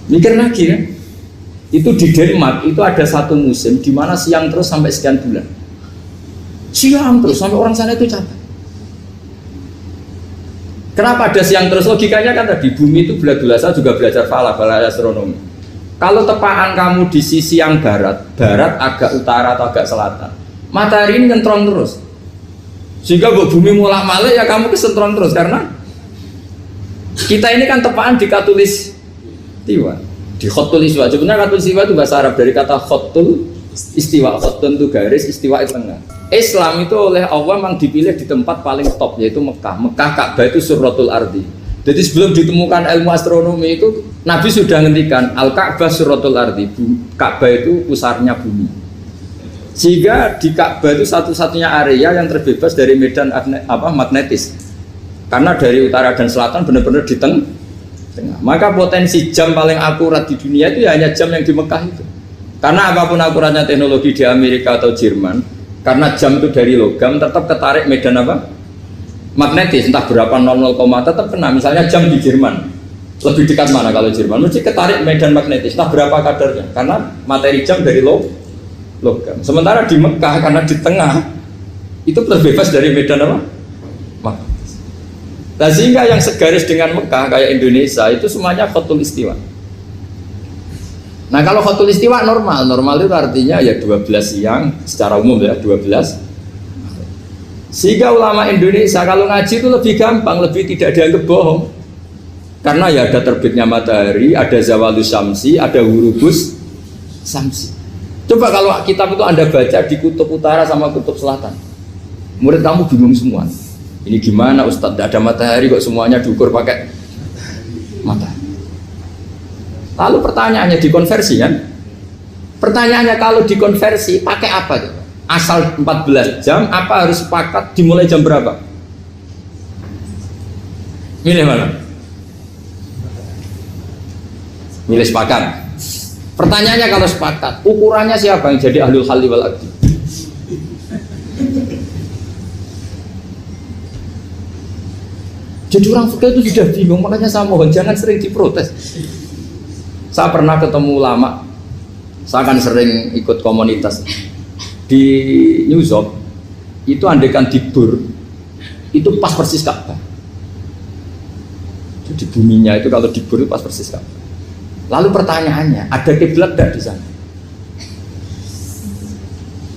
Mikir lagi kan? Itu di Denmark itu ada satu musim di mana siang terus sampai sekian bulan. Siang terus sampai orang sana itu capek. Kenapa ada siang terus? Logikanya kan tadi bumi itu bulat-bulat. Saya juga belajar falak, astronomi. Kalau tepaan kamu di sisi yang barat agak utara atau agak selatan, matahari ini nyentron terus. Sehingga bumi mulak-malik ya kamu kesentron terus karena kita ini kan tepaan di khatulistiwa, di khatul istiwa. Sebenarnya khatul istiwa itu bahasa Arab dari kata khatul istiwa. Khatul itu garis, istiwa itu tengah. Islam itu oleh Allah memang dipilih di tempat paling top yaitu Mekah. Mekah Ka'bah itu suratul ardi. Jadi sebelum ditemukan ilmu astronomi itu Nabi sudah ngendikan Al-Ka'bah suratul ardi. Ka'bah itu pusarnya bumi. Sehingga di Ka'bah itu satu-satunya area yang terbebas dari medan magnetis. Karena dari utara dan selatan benar-benar di tengah. Maka potensi jam paling akurat di dunia itu ya hanya jam yang di Mekah itu. Karena apapun akuratnya teknologi di Amerika atau Jerman, karena jam itu dari logam tetap ketarik medan magnetis, entah berapa 00, tetap kena. Misalnya jam di Jerman lebih dekat mana kalau Jerman? Mesti ketarik medan magnetis, entah berapa kadarnya, karena materi jam dari logam. Sementara di Mekah karena di tengah itu terbebas dari medan magnetis. Nah, sehingga yang segaris dengan Mekah kayak Indonesia itu semuanya khatul istiwa. Nah kalau khatul istiwa normal itu artinya ya 12 siang secara umum ya 12. Sehingga ulama Indonesia kalau ngaji itu lebih gampang, lebih tidak dianggap bohong. Karena ya ada terbitnya matahari, ada zawalus syamsi, ada hurubus syamsi. Coba kalau kitab itu Anda baca di kutub utara sama kutub selatan, murid kamu bingung semua. Ini gimana Ustadz, tidak ada matahari kok semuanya diukur pakai matahari. Lalu pertanyaannya dikonversi kan? Pertanyaannya kalau dikonversi pakai apa tuh? Asal 14 jam apa harus sepakat dimulai jam berapa? Milih mana? Milih sepakat. Pertanyaannya kalau sepakat, ukurannya siapa yang jadi ahlul halli wal aqdi? Jadi orang fikih itu sudah bingung, makanya saya mohon jangan sering diprotes. Saya pernah ketemu ulama, saya kan sering ikut komunitas di New York, itu andekan di Bur, itu pas persis Ka'bah. Jadi buminya itu kalau di Bur itu pas persis Ka'bah. Lalu pertanyaannya, ada kiblat tidak di sana?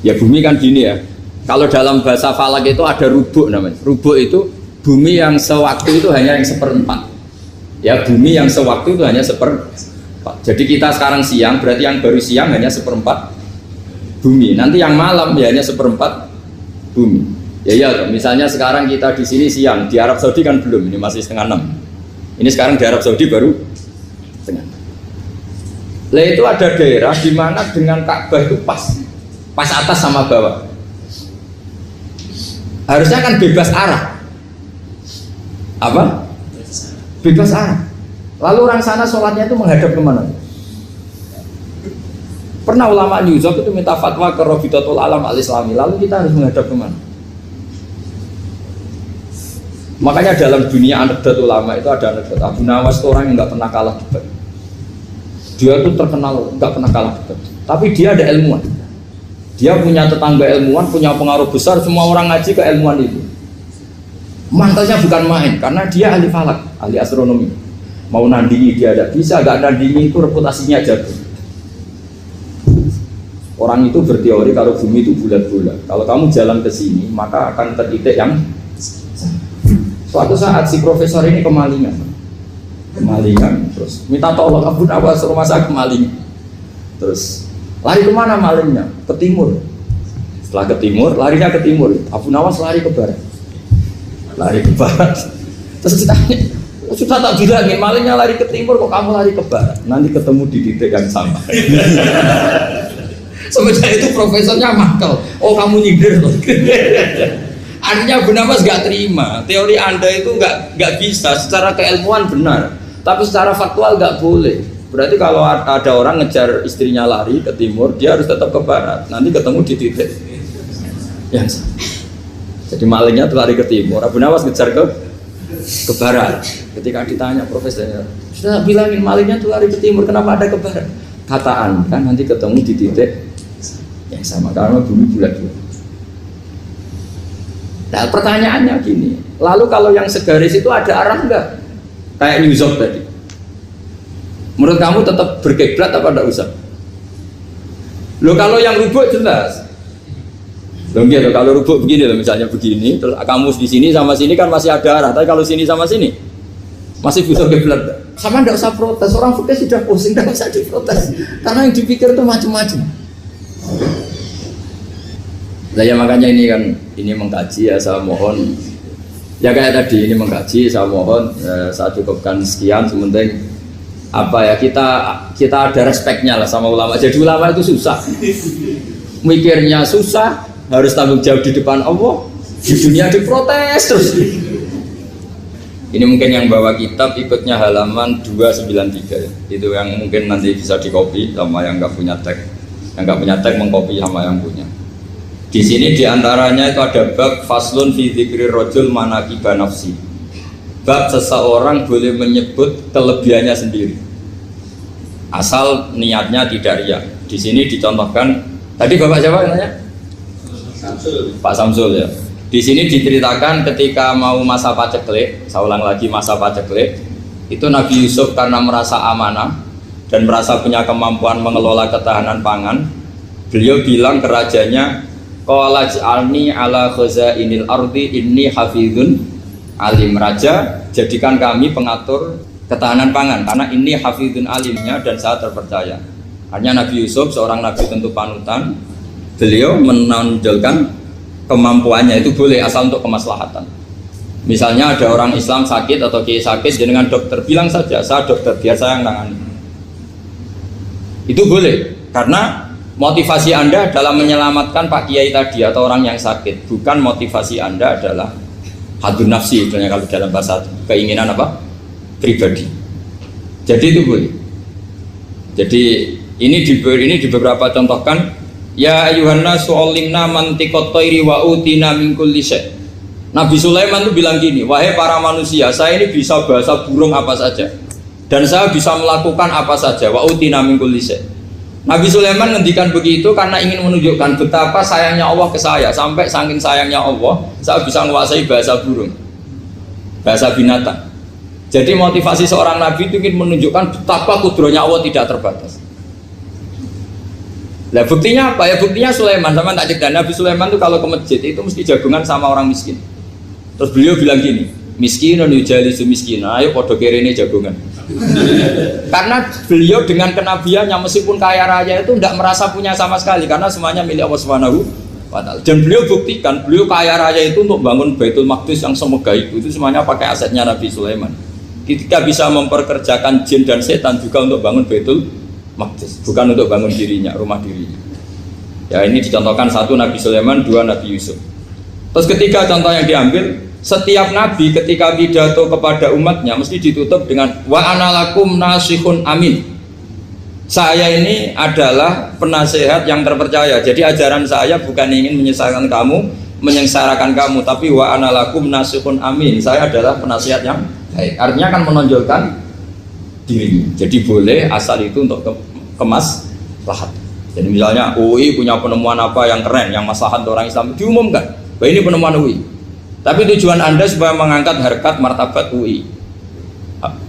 Ya bumi kan gini ya, kalau dalam bahasa falak itu ada rubuk namanya. Rubuk itu Bumi yang sewaktu itu hanya yang seperempat. Ya, bumi yang sewaktu itu hanya seperempat. Jadi kita sekarang siang, berarti yang baru siang hanya seperempat bumi. Nanti yang malam ya hanya seperempat bumi. Ya, misalnya sekarang kita di sini siang, di Arab Saudi kan belum, ini masih setengah 6. Ini sekarang di Arab Saudi baru setengah 6. Lah itu ada daerah di mana dengan Ka'bah itu pas atas sama bawah. Harusnya kan bebas arah. Apa? Bebas arah. Lalu orang sana sholatnya itu menghadap kemana? Pernah ulama New York itu minta fatwa ke Rabitatul Alam Al-Islami. Lalu kita harus menghadap kemana? Makanya dalam dunia anekdot ulama itu ada anekdot Abu Nawas itu orang yang nggak pernah kalah debat. Dia itu terkenal nggak pernah kalah debat. Tapi dia ada ilmuwan. Dia punya tetangga ilmuwan, punya pengaruh besar. Semua orang ngaji ke ilmuwan itu. Mantelnya bukan main, karena dia ahli falak, ahli astronomi. Mau nandingi dia tidak bisa, nggak nandingi itu reputasinya jatuh. Orang itu berteori kalau bumi itu bulat-bulat. Kalau kamu jalan ke sini, maka akan ke titik yang suatu saat si profesor ini kemalingan, terus minta tolong Abu Nawas, rumah saya kemalingan. Terus lari kemana malingnya? Ke timur. Setelah ke timur, larinya ke timur. Abu Nawas lari ke barat. Terus ditanya, sudah tak bilangin malingnya lari ke timur, kok kamu lari ke barat? Nanti ketemu di titik yang sama. Semenjak itu profesornya makel. Oh, kamu nyindir loh. Artinya Abu Nawas gak terima. Teori Anda itu gak bisa. Secara keilmuan benar, tapi secara faktual gak boleh. Berarti kalau ada orang ngejar istrinya lari ke timur, dia harus tetap ke barat. Nanti ketemu di titik yang sama. Jadi malingnya tuh lari ke timur, Abu Nawas ngejar ke barat. Ketika ditanya profesornya, sudah bilangin malingnya tuh lari ke timur, kenapa ada ke barat? Kataan kan nanti ketemu di titik yang sama karena bumi bulat-bulat. Nah pertanyaannya gini, lalu kalau yang segaris itu ada arah enggak? Kayak New York tadi. Menurut kamu tetap berkiblat apa enggak usah? Loh kalau yang rubuk jelas. Loh gitu, kalau rubuk begini loh, misalnya begini, terus kamu di sini sama sini kan masih ada arah, tapi kalau sini sama sini masih bisa kiblat. Sama enggak usah protes, orang fikih sudah pusing, enggak usah diprotes. Karena yang dipikir itu macam-macam. Nah ya makanya ini mengkaji ya, saya mohon ya kayak tadi ini mengkaji, saya mohon saya cukupkan sekian. Sementing apa ya, kita ada respeknya lah sama ulama. Jadi ulama itu susah, mikirnya susah, harus tanggung jawab di depan Allah, di dunia diprotes terus. Ini mungkin yang bawa kitab ikutnya halaman 293 ya. Itu yang mungkin nanti bisa dikopi sama yang nggak punya tag. Yang nggak punya tag mengkopi sama yang punya. Di sini diantaranya itu ada bab faslun fi dzikri rajul manaqiba nafsi. Bab seseorang boleh menyebut kelebihannya sendiri. Asal niatnya tidak riya. Di sini dicontohkan, tadi Bapak siapa namanya? Samsul. Pak Samsul ya. Di sini diceritakan ketika mau masa paceklik, saya ulang lagi masa paceklik, itu Nabi Yusuf karena merasa amanah dan merasa punya kemampuan mengelola ketahanan pangan, beliau bilang ke rajanya, qala ja'alni ala khazainil ardi inni hafizun alim. Raja, jadikan kami pengatur ketahanan pangan karena ini hafizun alimnya dan saya terpercaya. Hanya Nabi Yusuf seorang nabi tentu panutan, beliau menonjolkan kemampuannya itu boleh asal untuk kemaslahatan. Misalnya ada orang Islam sakit atau kiai sakit, dengan dokter bilang saja saya dokter, biar saya yang tangani. Itu boleh karena motivasi Anda dalam menyelamatkan Pak Kiai tadi atau orang yang sakit, bukan motivasi Anda adalah hadun nafsi, sebenarnya kalau dalam bahasa keinginan apa? Pribadi. Jadi itu boleh. Jadi ini di beberapa contohkan, ya ayuhanna su'alimna mantiqat thairi wa utina min kulli syai'. Nabi Sulaiman itu bilang gini, wahai para manusia, saya ini bisa bahasa burung apa saja dan saya bisa melakukan apa saja, wa utina min kulli syai'. Nabi Sulaiman ngendikan begitu karena ingin menunjukkan betapa sayangnya Allah ke saya. Sampai saking sayangnya Allah, saya bisa menguasai bahasa burung, bahasa binatang. Jadi motivasi seorang nabi itu ingin menunjukkan betapa kudrohnya Allah tidak terbatas. Nah buktinya apa ya? Buktinya Sulaiman, sama tak cerita, Nabi Sulaiman itu kalau ke masjid itu mesti jagungan sama orang miskin. Terus beliau bilang gini, miskinun yujalisu miskin, ayo podo kerene jagongan. Karena beliau dengan kenabiannya meskipun kaya raya itu tidak merasa punya sama sekali karena semuanya milik Allah Subhanahu wa Ta'ala. Dan beliau buktikan beliau kaya raya itu untuk bangun Baitul Maqdis yang semegah itu semuanya pakai asetnya Nabi Sulaiman. Ketika bisa memperkerjakan jin dan setan juga untuk bangun Baitul Maqdis, bukan untuk bangun dirinya, rumah dirinya. Ya ini dicontohkan satu Nabi Sulaiman, dua Nabi Yusuf. Terus ketiga contoh yang diambil, setiap nabi ketika pidato kepada umatnya mesti ditutup dengan wa analakum nasihun amin. Saya ini adalah penasehat yang terpercaya. Jadi ajaran saya bukan ingin menyengsarakan kamu, tapi wa analakum nasihun amin. Saya adalah penasehat yang baik. Artinya akan menonjolkan diri. Jadi boleh asal itu untuk kemaslahat. Jadi misalnya UI punya penemuan apa yang keren, yang maslahat orang Islam diumumkan. Bahwa ini penemuan UI. Tapi tujuan Anda supaya mengangkat harkat martabat UI.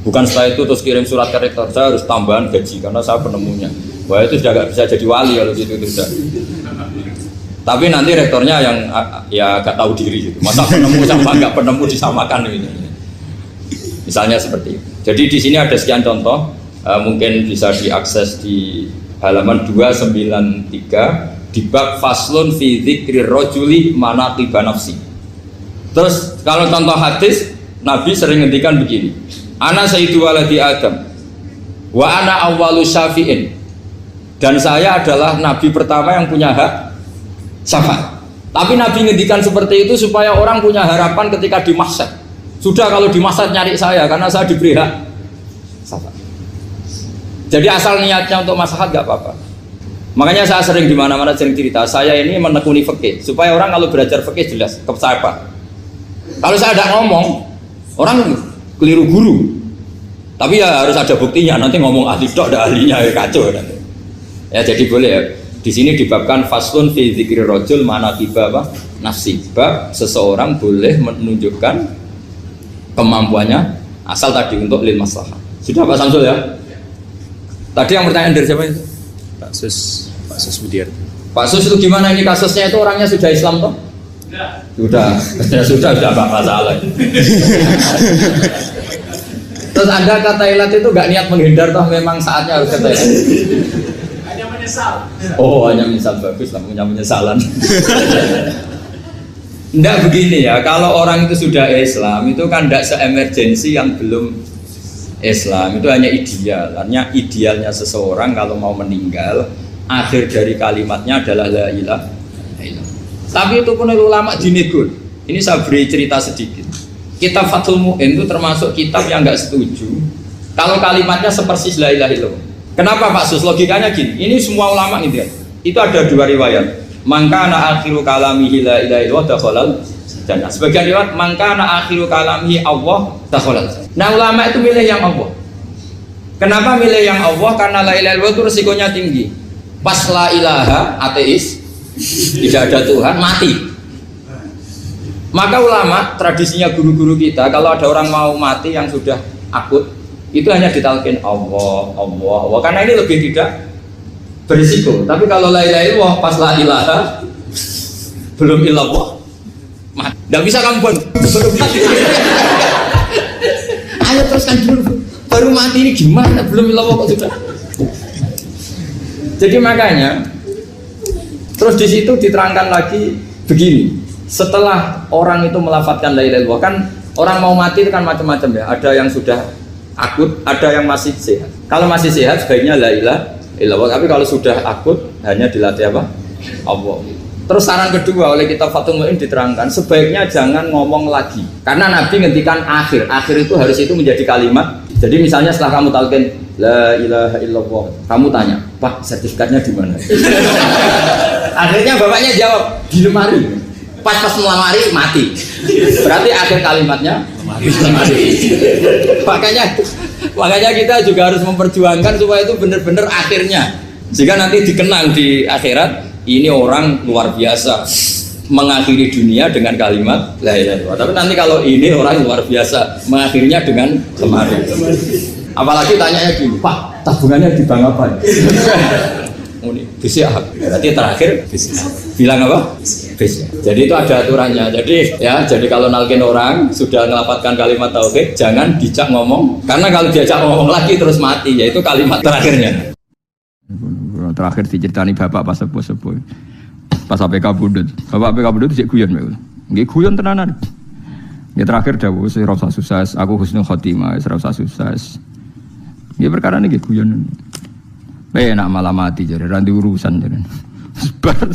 Bukan setelah itu terus kirim surat ke rektor, saya harus tambahan gaji karena saya penemunya. Wah itu sudah gak bisa jadi wali kalau gitu sudah. Tapi nanti rektornya yang ya gak tahu diri gitu. Masa penemu sama gak penemu disamakan ini. Misalnya seperti itu. Jadi di sini ada sekian contoh, mungkin bisa diakses di halaman 293 di bab faslun fi dzikri rajuli manaqiba nafsi. Terus kalau contoh hadis Nabi sering ngendikan begini, ana sayyidu waladi Adam wa ana awwalu syafi'in, dan saya adalah nabi pertama yang punya hak syafaat. Tapi Nabi ngendikan seperti itu supaya orang punya harapan ketika di mahsyar. Sudah kalau di mahsyar nyari saya karena saya diberi hak syafaat. Jadi asal niatnya untuk maslahat gak apa-apa. Makanya saya sering di mana-mana sering cerita, saya ini menekuni fikih supaya orang kalau belajar fikih jelas ke siapa. Kalau saya tidak ngomong, orang keliru guru. Tapi ya harus ada buktinya. Nanti ngomong ahli dok, ada ahlinya ya kacau. Ya jadi boleh ya. Di sini dibabkan faslun fi dzikri rajul manaqiba nafsi. Bab seseorang boleh menunjukkan kemampuannya asal tadi untuk lil maslahah. Sudah Pak Samsul ya? Tadi yang pertanyaan dari siapa itu? Pak Sus Budiar. Pak Sus itu gimana ini kasusnya itu orangnya sudah Islam toh? Sudah apa masalah. Terus Anda ke Thailand itu gak niat menghindar toh memang saatnya harus ke Thailand? Hanya menyesal. Oh hanya menyesal, bagus lah punya penyesalan. Enggak begini ya, kalau orang itu sudah Islam itu kan tidak se-emergensi yang belum Islam, itu hanya ideal. Artinya idealnya seseorang kalau mau meninggal akhir dari kalimatnya adalah la ilaha illallah. Tapi itu pun ulama dinegur. Ini saya beri cerita sedikit. Kitab Fathul Mu'in itu termasuk kitab yang nggak setuju kalau kalimatnya sepersis la ilaha illallah. Kenapa Pak Sus? Logikanya gini. Ini semua ulama gitu ya. Itu ada dua riwayat. Mangkana akhiru kalamihi la ilaha illallah dakhalal jannah. Sebagian riwayat mangkana akhiru kalamihi Allah dakhalal. Nah ulama itu milih yang Allah. Kenapa milih yang Allah? Karena la ilaha illallah itu resikonya tinggi. Pas la ilaha ateis, tidak ada Tuhan, mati. Maka ulama, tradisinya guru-guru kita, kalau ada orang mau mati yang sudah akut, itu hanya ditalkin Allah, Allah, Allah. Karena ini lebih tidak berisiko. Tapi kalau la ilaha illallah, pas la ilaha, belum illallah, mati. Tidak bisa kamu baru mati. Ayo teruskan dulu, baru mati ini gimana? Belum illallah kok sudah. Jadi makanya terus di situ diterangkan lagi begini. Setelah orang itu melafadzkan la ilaha illallah, kan orang mau mati itu kan macam-macam ya. Ada yang sudah akut, ada yang masih sehat. Kalau masih sehat sebaiknya la ilaha illallah. Tapi kalau sudah akut hanya dilatih apa? Allah. Terus saran kedua oleh kitab Fathul Mu'in diterangkan sebaiknya jangan ngomong lagi. Karena Nabi ngendikan akhir. Akhir itu harus itu menjadi kalimat. Jadi misalnya setelah kamu talqin la ilaha illallah, kamu tanya, Pak sertifikatnya di mana? Akhirnya bapaknya jawab di lemari. Pas melamari mati. Berarti akhir kalimatnya lemari. Makanya kita juga harus memperjuangkan supaya itu benar-benar akhirnya. Jika nanti dikenang di akhirat, ini orang luar biasa mengakhiri dunia dengan kalimat la ilaha illallah. Tapi nanti kalau ini orang luar biasa mengakhirinya dengan lemari. Apalagi tanyanya gini, Pak tabungannya di bank apa? Muni bisik. Berarti terakhir bilang apa? Bisik. Jadi itu ada aturannya. Jadi kalau nalkin orang sudah melafalkan kalimat tauhid, jangan dijak ngomong. Karena kalau diajak ngomong lagi terus mati, yaitu kalimat terakhirnya. Terakhir diceritani bapak pas sepuh-sepuh. Pas APK Budut. Bapak APK Budut sik guyon wae. Nggih guyon tenanan. Ya terakhir dawuh ora usah sukses, aku husnul khotimah, ora usah sukses. Ya perkara niki guyon. Enak malah mati jare ra ndi urusan jare. Sebar.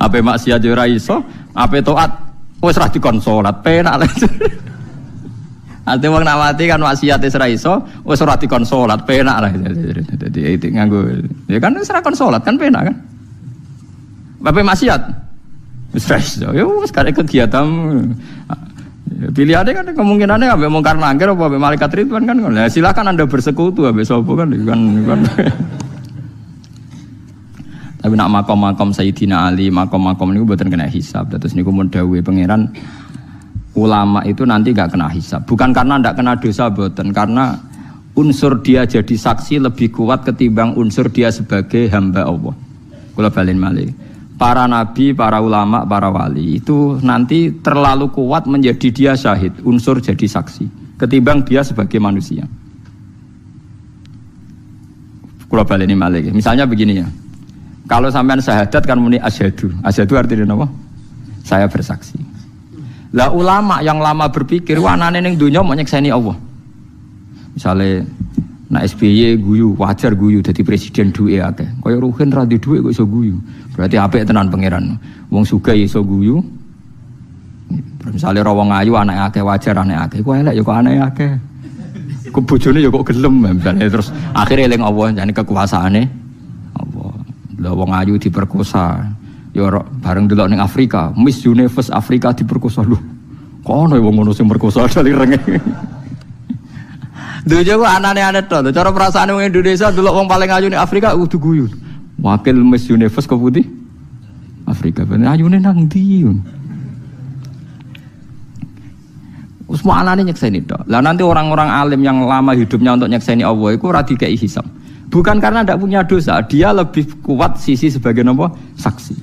Ape maksiat yo ora iso, ape taat wis ra dikon salat, penak. Ate wong nak mati kan maksiat wis ra iso, wis ora dikon salat, penak lah. Dadi itu nganggo. Ya kan wis ra kon salat kan penak kan. Ape maksiat wis ra iso. Ya wis karek kegiatan. Pilihannya kan kemungkinannya ambek mungkar nangkir apa ambek malaikat Ridwan kan. Nah, silakan Anda bersekutu ambek sapa kan. Tapi nak makom-makom Sayyidina Ali, makom-makom niku mboten kena hisab. Terus niku mun dawuhe pangeran ulama itu nanti enggak kena hisab. Bukan karena enggak kena dosa mboten, karena unsur dia jadi saksi lebih kuat ketimbang unsur dia sebagai hamba Allah. Kula balen malih. Para nabi, para ulama, para wali itu nanti terlalu kuat menjadi dia syahid, unsur jadi saksi ketimbang dia sebagai manusia. Kula baleni malih. Misalnya begini ya. Kalau sampean syahadat kan muni asyhadu. Asyhadu artinya apa? Saya bersaksi. Lah ulama yang lama berpikir wanane ning donya mau nyekseni Allah. Misalnya nak SBY guyu, wajar guyu dadi presiden duwe akeh. Kaya Ruhin ra duwe kok iso guyu. Berarti apik tenan pangeran. Wong sugih iso guyu. Misale ra wong ayu anake akeh wajar anake akeh. Kok elek ya kok anake akeh. Kok bojone ya kok gelem misale terus akhire eling Allah jane kekuasaane Allah. Lah wong ayu diperkosa. Ya bareng delok ning Afrika, Miss Universe Afrika diperkosa lho. Kok ono wong ngono sing merkosa dari renge. Duja ku anane-anane to. Cara perasaan wong Indonesia delok wong paling ayu ning Afrika kudu guyu. Wakil Miss Universe kok putih Afrika. Ben ayune nang ndi? Wis mau anane nyekseni to. Lah nanti orang-orang alim yang lama hidupnya untuk nyekseni Allah iku ora dikei hisab. Bukan karena ndak punya dosa, dia lebih kuat sisi sebagai apa? Saksi.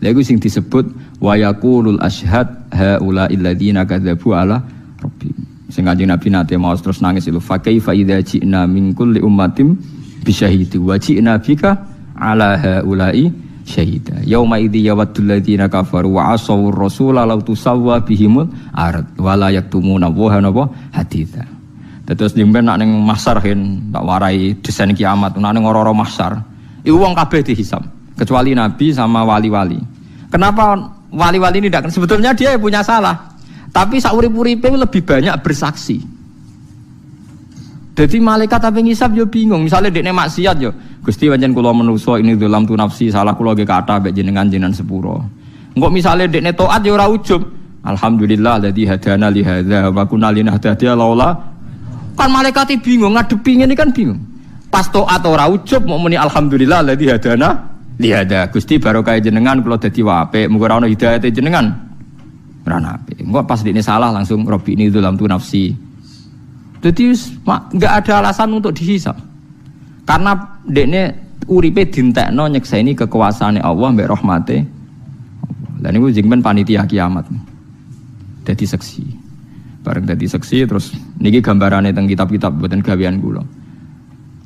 Lha iku sing disebut wa yaqulul asyhad haula illadzina kadzabu ala rabbihim. Sing Kanjeng Nabi nate mau terus nangis itu fa kaifa idza ji'na min kulli ummatin bi syahidi wa ji'na bika ala haula'i syahida yauma idzi yawaddul ladzina kafaru wa asaw rasula law tusawwa bihimul ard wa la yaktumuna wa haditha. Terus dimben nak ning mahsyar hen tak warai desain kiamat nak ning ora-ora mahsyar iku wong kabeh dihisab kecuali nabi sama wali-wali. Kenapa wali-wali ini tidak? Sebetulnya dia punya salah. Tapi saurip-uripe lebih banyak bersaksi. Jadi malaikat tapi ngisab yo bingung. Misalnya dekne maksiat yo, Gusti pancen kula manusa ini dalam tu nafsi salah kula ge kathah mek jenengan sepuro. Engko misalnya dekne taat yo ora ujub. Alhamdulillah alladzi hadana li hadza wa kunna linahtadiya laula. Kan malaikat bingung ngadepi ngene kan bingung. Pas taat ora ujub mau muni alhamdulillah alladzi hadana li hadza. Gusti barokah jenengan kula dadi apik, muga ora ono hidayah jenengan. Ranape. Enggak pas ini salah langsung Robi ini dalam tu nafsi. Jadi enggak ada alasan untuk dihisab. Karena dekne uripe dintekno nyekseni kekuasaane Allah mbek rahmate. Lah niku jenengan panitia kiamat. Dadi saksi. Bareng dadi saksi terus niki gambarane teng kitab-kitab mboten gawean kula.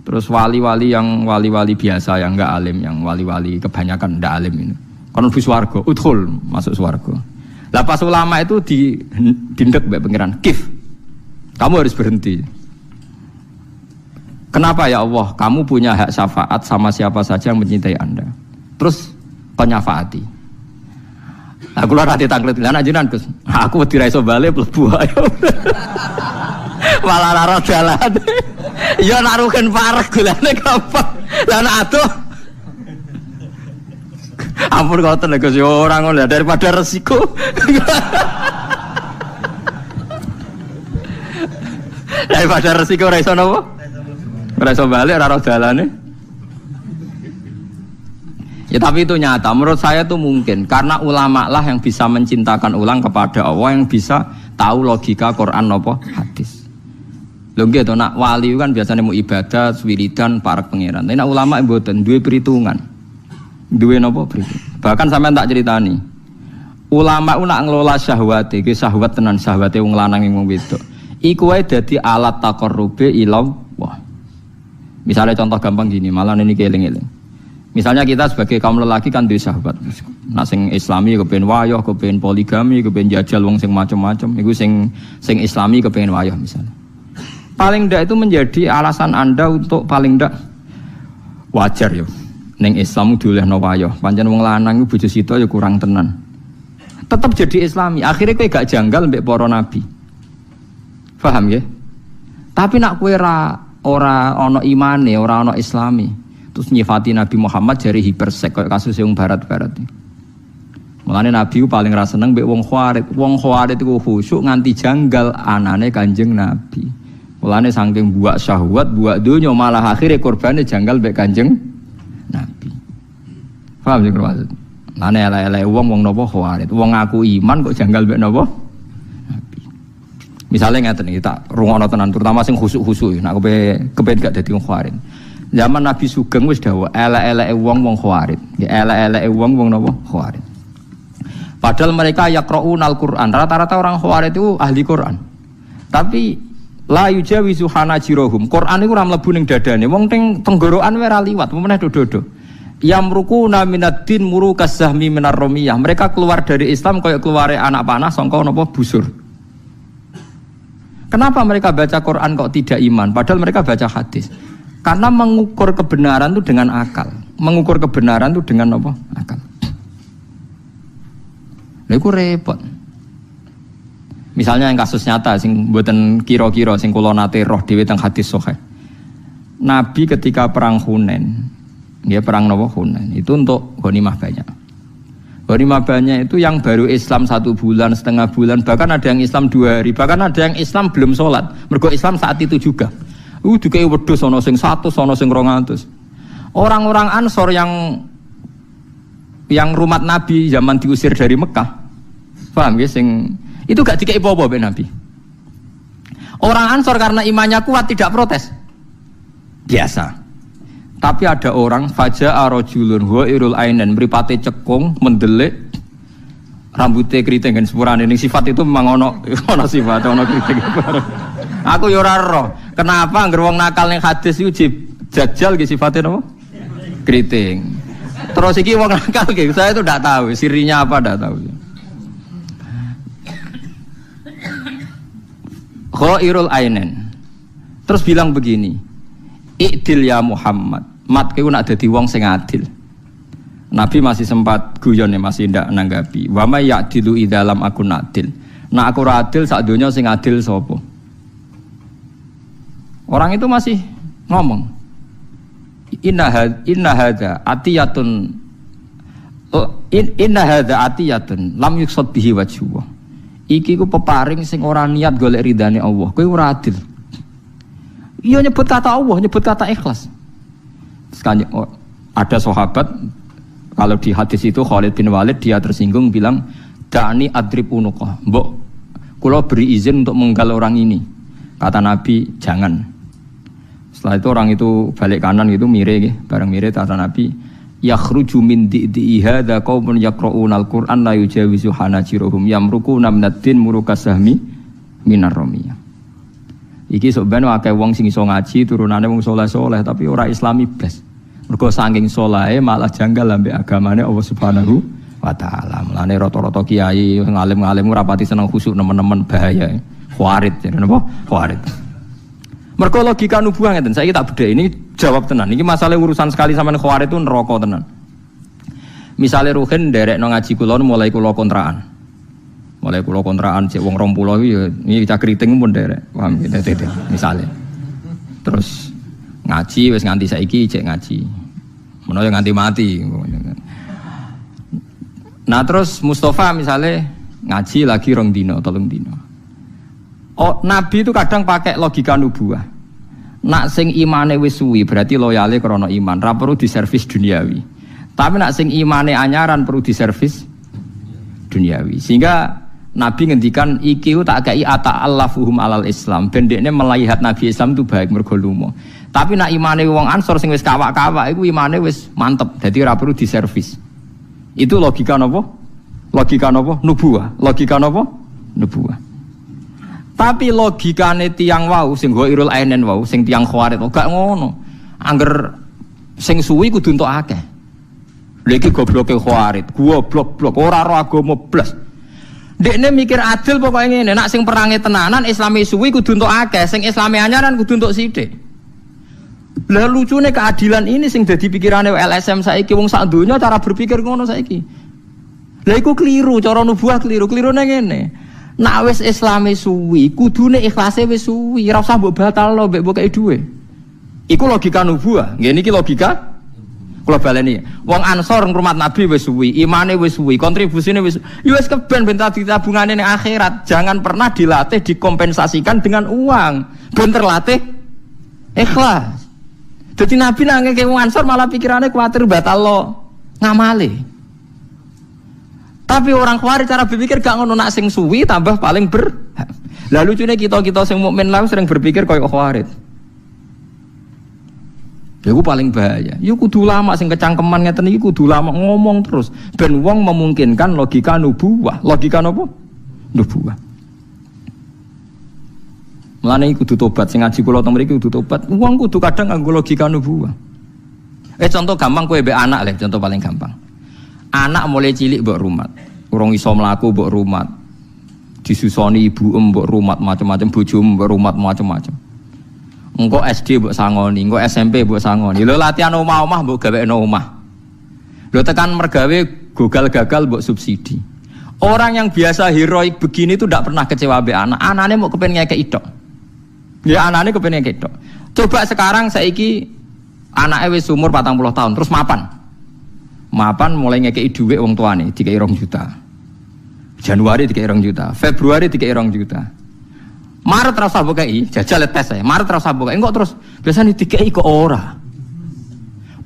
Terus wali-wali yang wali-wali biasa yang enggak alim, yang wali-wali kebanyakan ndak alim ini. Kon mlebu swarga, udkhul masuk swarga. Lah pas ulama itu dindek mbek pangeran, kif. Kamu harus berhenti. Kenapa ya Allah? Kamu punya hak syafaat sama siapa saja yang mencintai Anda. Terus penyafaati. Aku ora ditanglet lan ajengan Gus. Aku wedi ra iso bali mlebu ae. Malah ora dalan. Ya nak rugen parek golane gampang. Lah nak adoh ampun ngoten lho Gus, ora ngono daripada resiko. Daripada resiko ora iso napa? Ora iso balik ora dalane. Ya tapi itu nyata, menurut saya itu mungkin karena ulama lah yang bisa mencintakan ulang kepada Allah, yang bisa tahu logika Quran napa hadis. Lho nggih to nak wali kan biasanya mau ibadah, wiridan, para pangeran. Tapi nak ulama mboten duwe perhitungan. Duwe napa perhitungan. Bahkan sampean tak ceritani. Ulama ku nak ngelola syahwat iki syahwat tenan syahwate wong lanang wong wedok. Iku wae dadi alat taqarrube ila Allah. Misalnya contoh gampang gini, malah ini keling-eling. Misalnya kita sebagai kaum lelaki kan duwe syahwat. Nak sing islami kepen wayah, kepen poligami, kepen jajal wong sing macam-macam. Iku sing islami kepen wayah misalnya. Paling ndak itu menjadi alasan Anda untuk paling ndak wajar yo. Ning Islam diolehno wayah. Pancen wong lanang iku bojo sita ya kurang tenan. Tetap jadi Islami. Akhirnya kowe gak janggal mbek para nabi. Paham ya? Tapi nak kowe ora ana imane, ora ana islami. Terus nyifati Nabi Muhammad jari hipersek koyo kasus yang barat-barat iki. Mulane nabi ku paling ra seneng mbek wong khawarit. Wong khawarit iku khusyuk nganti janggal anane Kanjeng Nabi. Mulane saking buak syahwat, buak donya malah akhirnya korbane janggal mbek Kanjeng Nabi. Paham sing maksud? Mane elek-elek wong napa khawarit. Wong ngaku iman kok janggal mbek napa? Nabi. Misale ngeten iki tak rungono tenan terutama sing khusuk-khusuk nek kepen gak dadi wong khawarit. Zaman Nabi Sugeng wis dawuh elek-eleke wong khawarit. Nggih elek-eleke wong napa khawarit. Padahal mereka yaqra'unal Qur'an. Rata-rata orang khawarit itu ahli Qur'an. Tapi la yujawizu hanajirohum. Qur'an iku ora mlebu ning dadane. Wong teng tenggorokan wae ora liwat, meneh dodo. Yamrukuna minaddin murukas sahmi minar romiyah. Mereka keluar dari Islam kayak keluar anak panah sangka napa busur. Kenapa mereka baca Quran kok tidak iman? Padahal mereka baca hadis. Karena mengukur kebenaran itu dengan akal. Mengukur kebenaran itu dengan apa? Akal. Lha iku repot. Misalnya yang kasus nyata sing mboten kira-kira sing kula nate roh dhewe teng hadis sahih. Nabi ketika perang Hunain, ya perang Nawa Hunain itu untuk ghanimah banyak. Ghanimah banyak itu yang baru Islam 1 bulan, setengah bulan, bahkan ada yang Islam 2 hari, bahkan ada yang Islam belum sholat. Mergo Islam saat itu juga. Dikei wedhus ana sing 100, ana sing 200. Orang-orang Ansor yang rumat Nabi zaman diusir dari Mekah. Paham ya sing itu gak dikei apa-apa be Nabi. Orang Ansor karena imannya kuat tidak protes. Biasa. Tapi ada orang faja'a rajulun huwa irul ainen mripate cekung mendelik rambutnya keriting kan sepurane ning sifat itu memang ono sifat ono keriting. Aku yo ora roh. Kenapa anggere wong nakal ning hadis iku jajal ki sifate napa? Keriting. Terus iki wong nakal ki saya itu ndak tahu sirinya apa ndak tahu. Khairul ainen. Terus bilang begini. I'dil ya Muhammad. Mat kowe nak dadi wong sing adil. Nabi masih sempat guyon ya masih ndak nanggapi. Wa may ya'dilu idzalam aku adil. Nak aku ora adil sak donya sing adil sapa? Orang itu masih ngomong. Inna hadza atiyatun lam yuqsad bihi wajhu. Iki ku peparing sing ora niat golek ridane Allah. Kowe ora adil. Iya nyebut kata Allah, nyebut kata ikhlas. Sekali ada sahabat kalau di hadis itu Khalid bin Walid dia tersinggung bilang da'ni adrib unuqah. Mbok kula beri izin untuk menggal orang ini. Kata Nabi jangan. Setelah itu orang itu balik kanan gitu mire bareng mire kata Nabi yakhruju min di'i hadza qaumun yaqra'unal Qur'an la yujawizu hanajiruhum yamrukuna minaddin murukas sahmi minar ramiyah. Iki sok ben akeh wong sing iso ngaji turunane wong saleh-saleh tapi ora islami blas. Mergo saking saleh malah janggal ambek agamane Allah Subhanahu wa taala. Mulane rata-rata kiai ngalim-ngalim ora pati seneng khusuk nemen-nemen bahaya. Khawarit jadi napa? Khawarit. Mergo logika nubuwah ngeten. Saiki tak bedhe ini jawab tenan. Iki masalah urusan sekali sampean khawarit itu neraka tenan. Misale Ruhin nderekno ngaji kula mulai kula kontrakan. Mulai kula kontrakan cek wong 20 iki ya iki cah kriting pun nderek. Paham gitu misale. Terus ngaji wis nganti saiki cek ngaji. Menawa nganti mati. Nah terus Mustafa misalnya ngaji lagi 2 dino, 3 dino. Oh, Nabi itu kadang pakai logika nubuwah. Nak sing imane wis suwi berarti loyale krana iman, ra perlu diservis duniawi. Tapi nak sing imane anyaran perlu diservis duniawi. Sehingga Nabi ngendikan iki tak kei ata'allafuhum alal Islam. Ben dekne melihat Nabi Islam itu baik mergo lumo. Tapi nak imane wong Ansor sing wis kawak-kawak iku imane wis mantep. Dadi ora perlu diservis. Itu logika napa? Logika napa? Nubuwah. Logika napa? Nubuwah. Tapi logikane tiyang wau sing ghairul ainen wau sing tiyang khawarit gak ngono. Angger sing suwi kudu entuk akeh. Lha iki gobloke khawarit, goblok-blok ora ro agama blas. Dekne mikir adil pokoke ngene, nek sing perange tenanan Islami suwi kudu entuk akeh, sing Islami anyaran kudu entuk sithik. Lah lucune keadilan ini sing dadi pikirane LSM saiki wong sak donya cara berpikir ngono saiki. Lah iku keliru, cara nubuah keliru. Kelirune ngene. Nek wis Islami suwi, kudune ikhlase wis suwi, ora usah mbok batalno mbek mbok kei dhuwit. Iku logika nubuah. Nggih niki logika kula baleni. Wong Ansor ngrumat Nabi wis suwi, imane wis suwi, kontribusine wis ya wis keben ben tabungane ning akhirat. Jangan pernah dilatih dikompensasikan dengan uang. Ben terlatih ikhlas. Jadi Nabi nangke wong Ansor malah pikirannya kuwatir batal lo ngamale. Tapi orang Khawarij cara berpikir gak ngono, nak sing suwi tambah paling Lalu lucune kita sing mukmin lah sering berpikir koyo Khawarij. Ya ku paling bahaya. Ya kudu ulama sing kecangkeman ngeten iki kudu ulama ngomong terus ben wong memungkinkan logika nubuwah. Logika napa? Nubuwah. Mulane iki kudu tobat sing ngaji kula teng mriki kudu tobat. Wong kudu kadang nganggo logika nubuwah. Contoh gampang kowe mbek anak le, contoh paling gampang. Anak mulai cilik mbok rumat. Urung iso mlaku mbok rumat. Disusoni ibu mbok rumat macam-macam, bojomu mbok rumat macam-macam. Engko SD mbok sangoni, engko SMP mbok sangoni. Lho latihan omah-omah mbok gawekno omah. Lho tekan mergawe gagal mbok subsidi. Orang yang biasa heroik begini itu tidak pernah kecewa mbek anak. Anane mau kepen ngekeki tok. Ya anane kepen ngekeki tok. Coba sekarang saiki anake wis umur 40 tahun terus mapan. Mapan mulai ngekeki dhuwit wong tuane dikei 2 juta. Januari dikei 2 juta, Februari dikei 2 juta. Maret rasa bokai, jajal tes saya. Maret rasa bokai, enggak terus biasanya dikei kok ora.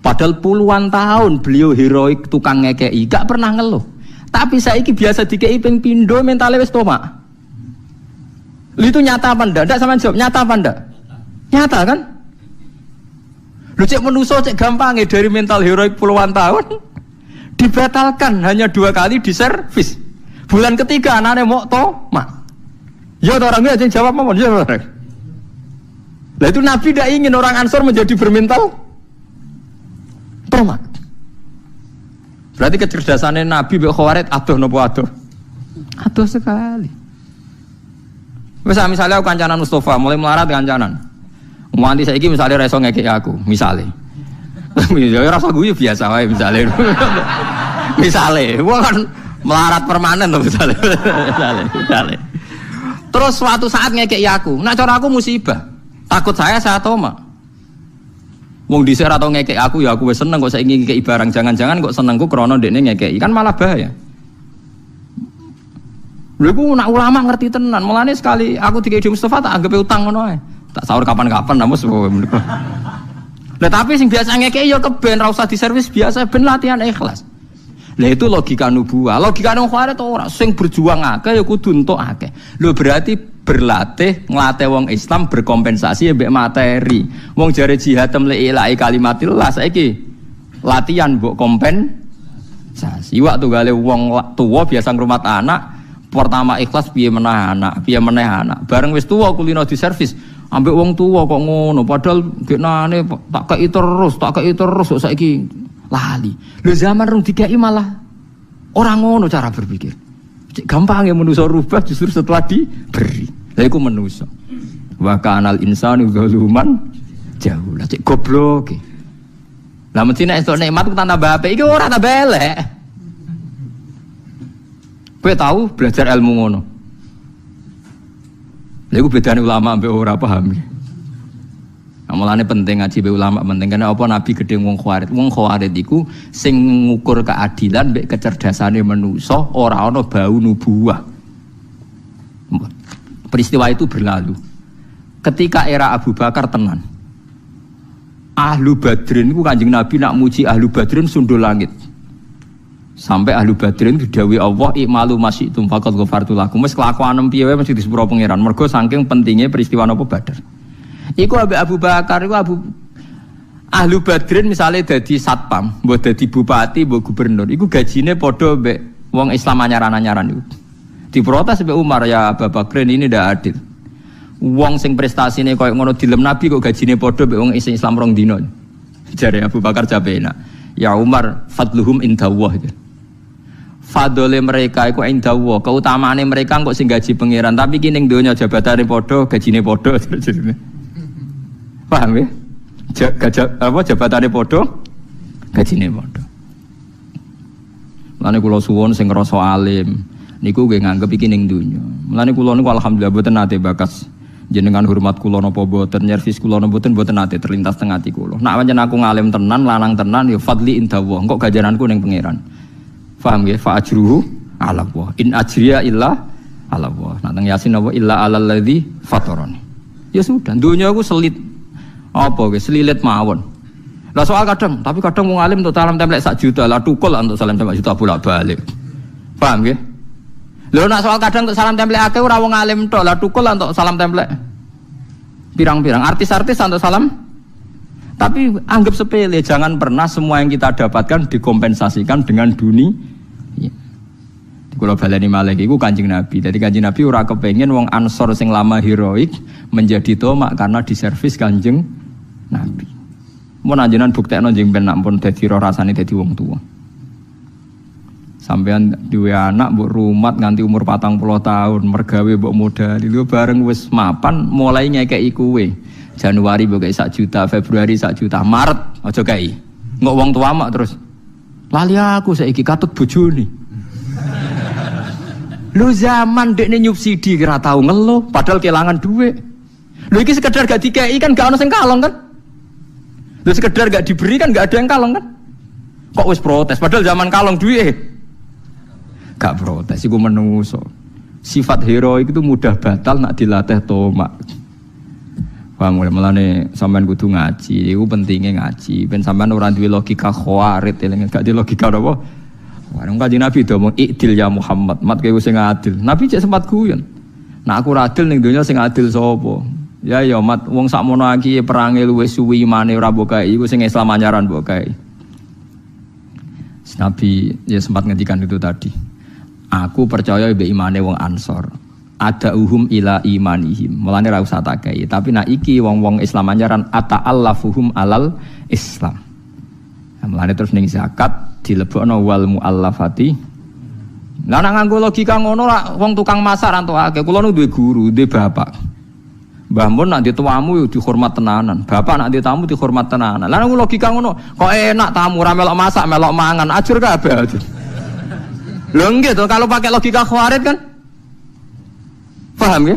Padahal puluhan tahun beliau heroik tukang ngekei, gak pernah ngeluh. Tapi saiki biasa dikei ping pindho mentale wis tomak. Itu nyata apa ndak? Ndak sampean jawab, nyata apa ndak? Nyata kan? Lu cek menuso cek gampang dari mental heroik puluhan tahun dibatalkan hanya 2 kali di servis. Bulan ketiga anaknya mau tomak. Ya orangnya aja jawab apa? Ya orang. Lah itu Nabi tidak ingin orang Ansor menjadi bermental tomak. Berarti kecerdasannya Nabi mbek Khawarij adoh napa adoh? Adoh sekali. Misalnya aku kancanan Mustafa mulai melarat kancanan. Nganti saiki misalnya reso ngekek aku, misalnya. Ya rasa gue biasa wae misalnya. Misalnya, gua kan melarat permanen tuh misalnya. Terus suatu saat ngekek aku, nak cara aku musibah. Takut saya tomak. Wong dhisik ora tau ngekek aku ya aku wis seneng kok saiki ngekeki barang, jangan-jangan kok senengku krana ndekne ngekeki, kan malah bahaya. Lha iku nak ulama ngerti tenan, mulane sekali aku dikei Mustafa tak anggap utang ngono ae. Tak sahur kapan-kapan namus. Lah tapi sing biasa ngekeki ya keben ra usah diservis biasa ben latihan ikhlas. Lah itu logika nubuwah. Logika nang Khawarij ora sing berjuang akeh ya kudu entuk akeh. Lho berarti berlatih nglatih wong Islam berkompensasi mbek materi. Wong jare jihad temlei kalimatillah saiki latihan mbok kompensasi. Waktu gale wong tuwa biasa ngrumat anak pertama ikhlas piye meneh anak. Bareng wis tuwa kulino di servis. Ambek wong tua kok ngono, padahal genane tak kei terus kok saiki lali. Lho zaman rung dikei malah orang ngono cara berpikir. Gampang ya manusa rubah justru setelah diberi. Lah iku manusa. Wa kanal insanu zaluman jahula. Cek goblok. Lah mesti nek esuk nikmat ku tambah apik iki ora tambah elek. Kowe tahu belajar ilmu ngono. Lha iku bedane ulama mbek ora paham. Amalane penting ngaji mbek ulama penting karena apa Nabi gedhe wong Khawarij. Wong Khawarij iku sing ngukur keadilan mbek kecerdasane manusa ora ana bau nubuwah. Peristiwa itu berlalu. Ketika era Abu Bakar tenan. Ahlu Badrin iku Kanjeng Nabi nak muji Ahlu Badrin sundul langit. Sampai ahlu badrin didhawuhi Allah ikmalu masyitum faqad ghafartu lakum. Wis kelakuan piye wae mesti disepuro pangeran. Mergo saking pentingnya peristiwa napa Badar. Iku ambek Abu Bakar iku ahlu badrin misalnya dadi satpam, mbok dadi bupati, mbok gubernur. Iku gajine padha mbek wong Islam anyaran-anyaran iku. Diprotes mbek Umar, ya Abu Bakar ini ndak adil. Wong sing prestasine koyo ngono dilem Nabi kok gajine padha mbek wong Islam rong dina. Jare Abu Bakar jabena. Ya Umar fadluhum indallah. Fadole mereka iku indallah, keutamaane mereka kok sing gaji pangeran, tapi ki ning donya jabatane padha, gajine padha. Paham ya? Jabatane padha, gajine padha. Mulane kula suwun sing ngrasa alim niku nggih nganggep iki ning donya. Mulane kula niku alhamdulillah boten nate bakas jenengan hormat kula napa boten, nyervis kula napa boten nate terlintas teng ati kula. Nek pancen aku ngalim tenan, lanang tenan ya fadli indallah, engko gajaranku ning pangeran. Paham ya? Fa ajruhu 'ala Allah. In ajriya illa 'ala Allah. Nang Yasin apa illa 'alal ladzi fatarani. Ya sudah, dunia aku selit. Apa ge selilit mawon. Lah soal kadang, tapi kadang wong alim untuk salam template 1 juta, lah tukul lah untuk salam template juta bolak-balik. Paham ya? Lho nek soal kadang untuk salam template akeh ora wong alim tok, lah tukul lah untuk salam template. Pirang-pirang artis-artis untuk salam. Tapi anggap sepele, jangan pernah semua yang kita dapatkan dikompensasikan dengan dunia. Ya. Kalau baleni malih iku Kanjeng Nabi. Jadi Kanjeng Nabi ora kepengin wong Ansor sing lama heroik menjadi tomak karena diservis Kanjeng Nabi. Mun anjenan buktekno njing ben nak pun dadi ro rasane dadi wong tuwa. Sampeyan duwe anak mbok rumat nganti umur 40 tahun, mergawe mbok modal lho bareng wis mapan mulai ngekeki kowe. Januari mbok 1 juta, Februari 1 juta, Maret aja kei. Engko wong tua mak terus. Lali aku saiki katut bojone. Lu zaman dekne nyubsidi kira tau ngeluh padahal kelangan duit. Lu iki sekedar gak dikei kan gak ono sing kalong kan? Lu sekedar gak diberi kan gak ada yang kalong kan? Kok wis protes padahal zaman kalong duit. Gak protes iku menungso. Sifat heroik itu mudah batal nak dilatih tomak. Paham mulane sampean kudu ngaji, iku pentingnya ngaji. Ben sampean ora duwe logika khawarit, gak di logika apa? Wong Kanjeng Nabi ngomong ikdil ya Muhammad, mat kowe sing adil. Nabi cek sempat guyon. Nah aku adil ning donya sing adil sapa? Ya ya mat wong sakmono iki perange luwih suwi imane ora mbok kae, iku sing Islam anyaran mbok kae. Nabi ya sempat ngendikan itu tadi. Aku percaya mbek imane wong Ansor. Ada uhum ila imanihim. Mulane ra usah tak kae, tapi nak iki wong-wong Islam anyaran ata'allafuhum alal Islam. Mulane terus ning zakat dilebokno wal muallafati. Lah nek nganggo logika ngono lah wong tukang masak rantuk akeh. Kula nu duwe guru, duwe bapak. Mbah mun nek dituamu yo dihormat tenanan. Bapak nek ditamu dihormat tenanan. Lah nek logika ngono, kok enak tamu ora melok masak, melok mangan, ajur kabeh. Lho nggih to kalau pakai logika khawarit kan? Paham ya?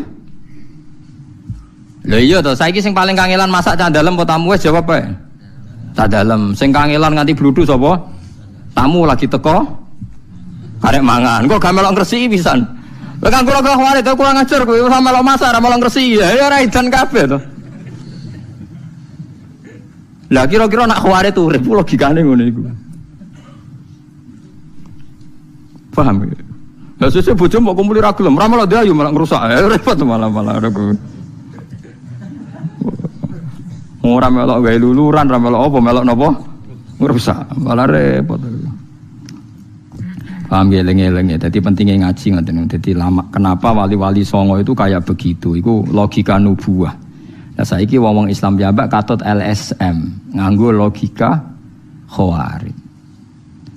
Lho iya to, saiki sing paling kangelan masak cah dalem apa tamu wis jawab ae. Cah dalem, sing kangelan nganti bludhu sapa? Tamu lagi teko karek mangan. Kok gak melok ngresiki pisan. Lah kan kula khawatir to kurang ajar kowe ora melok masak, ora melok ngresiki. Ya ora edan kabeh to. Lah kira-kira nak khawatir urip logikane ngono iku. Paham ya? Lah sesuk bojo mbok kumpuli ra gelem, ora melok dayu malah ngrusak. Repot malah aku. Ora melok gawe luluran, ora melok apa, melok napa? Ngrusak. Malah repot. Paham ya eling-eling ya. Dadi pentingnya ngaji ngoten. Dadi lama kenapa wali-wali songo itu kayak begitu? Iku logika nubuwah. Lah saiki wong-wong Islam piyambak katut LSM, nganggo logika khawarij.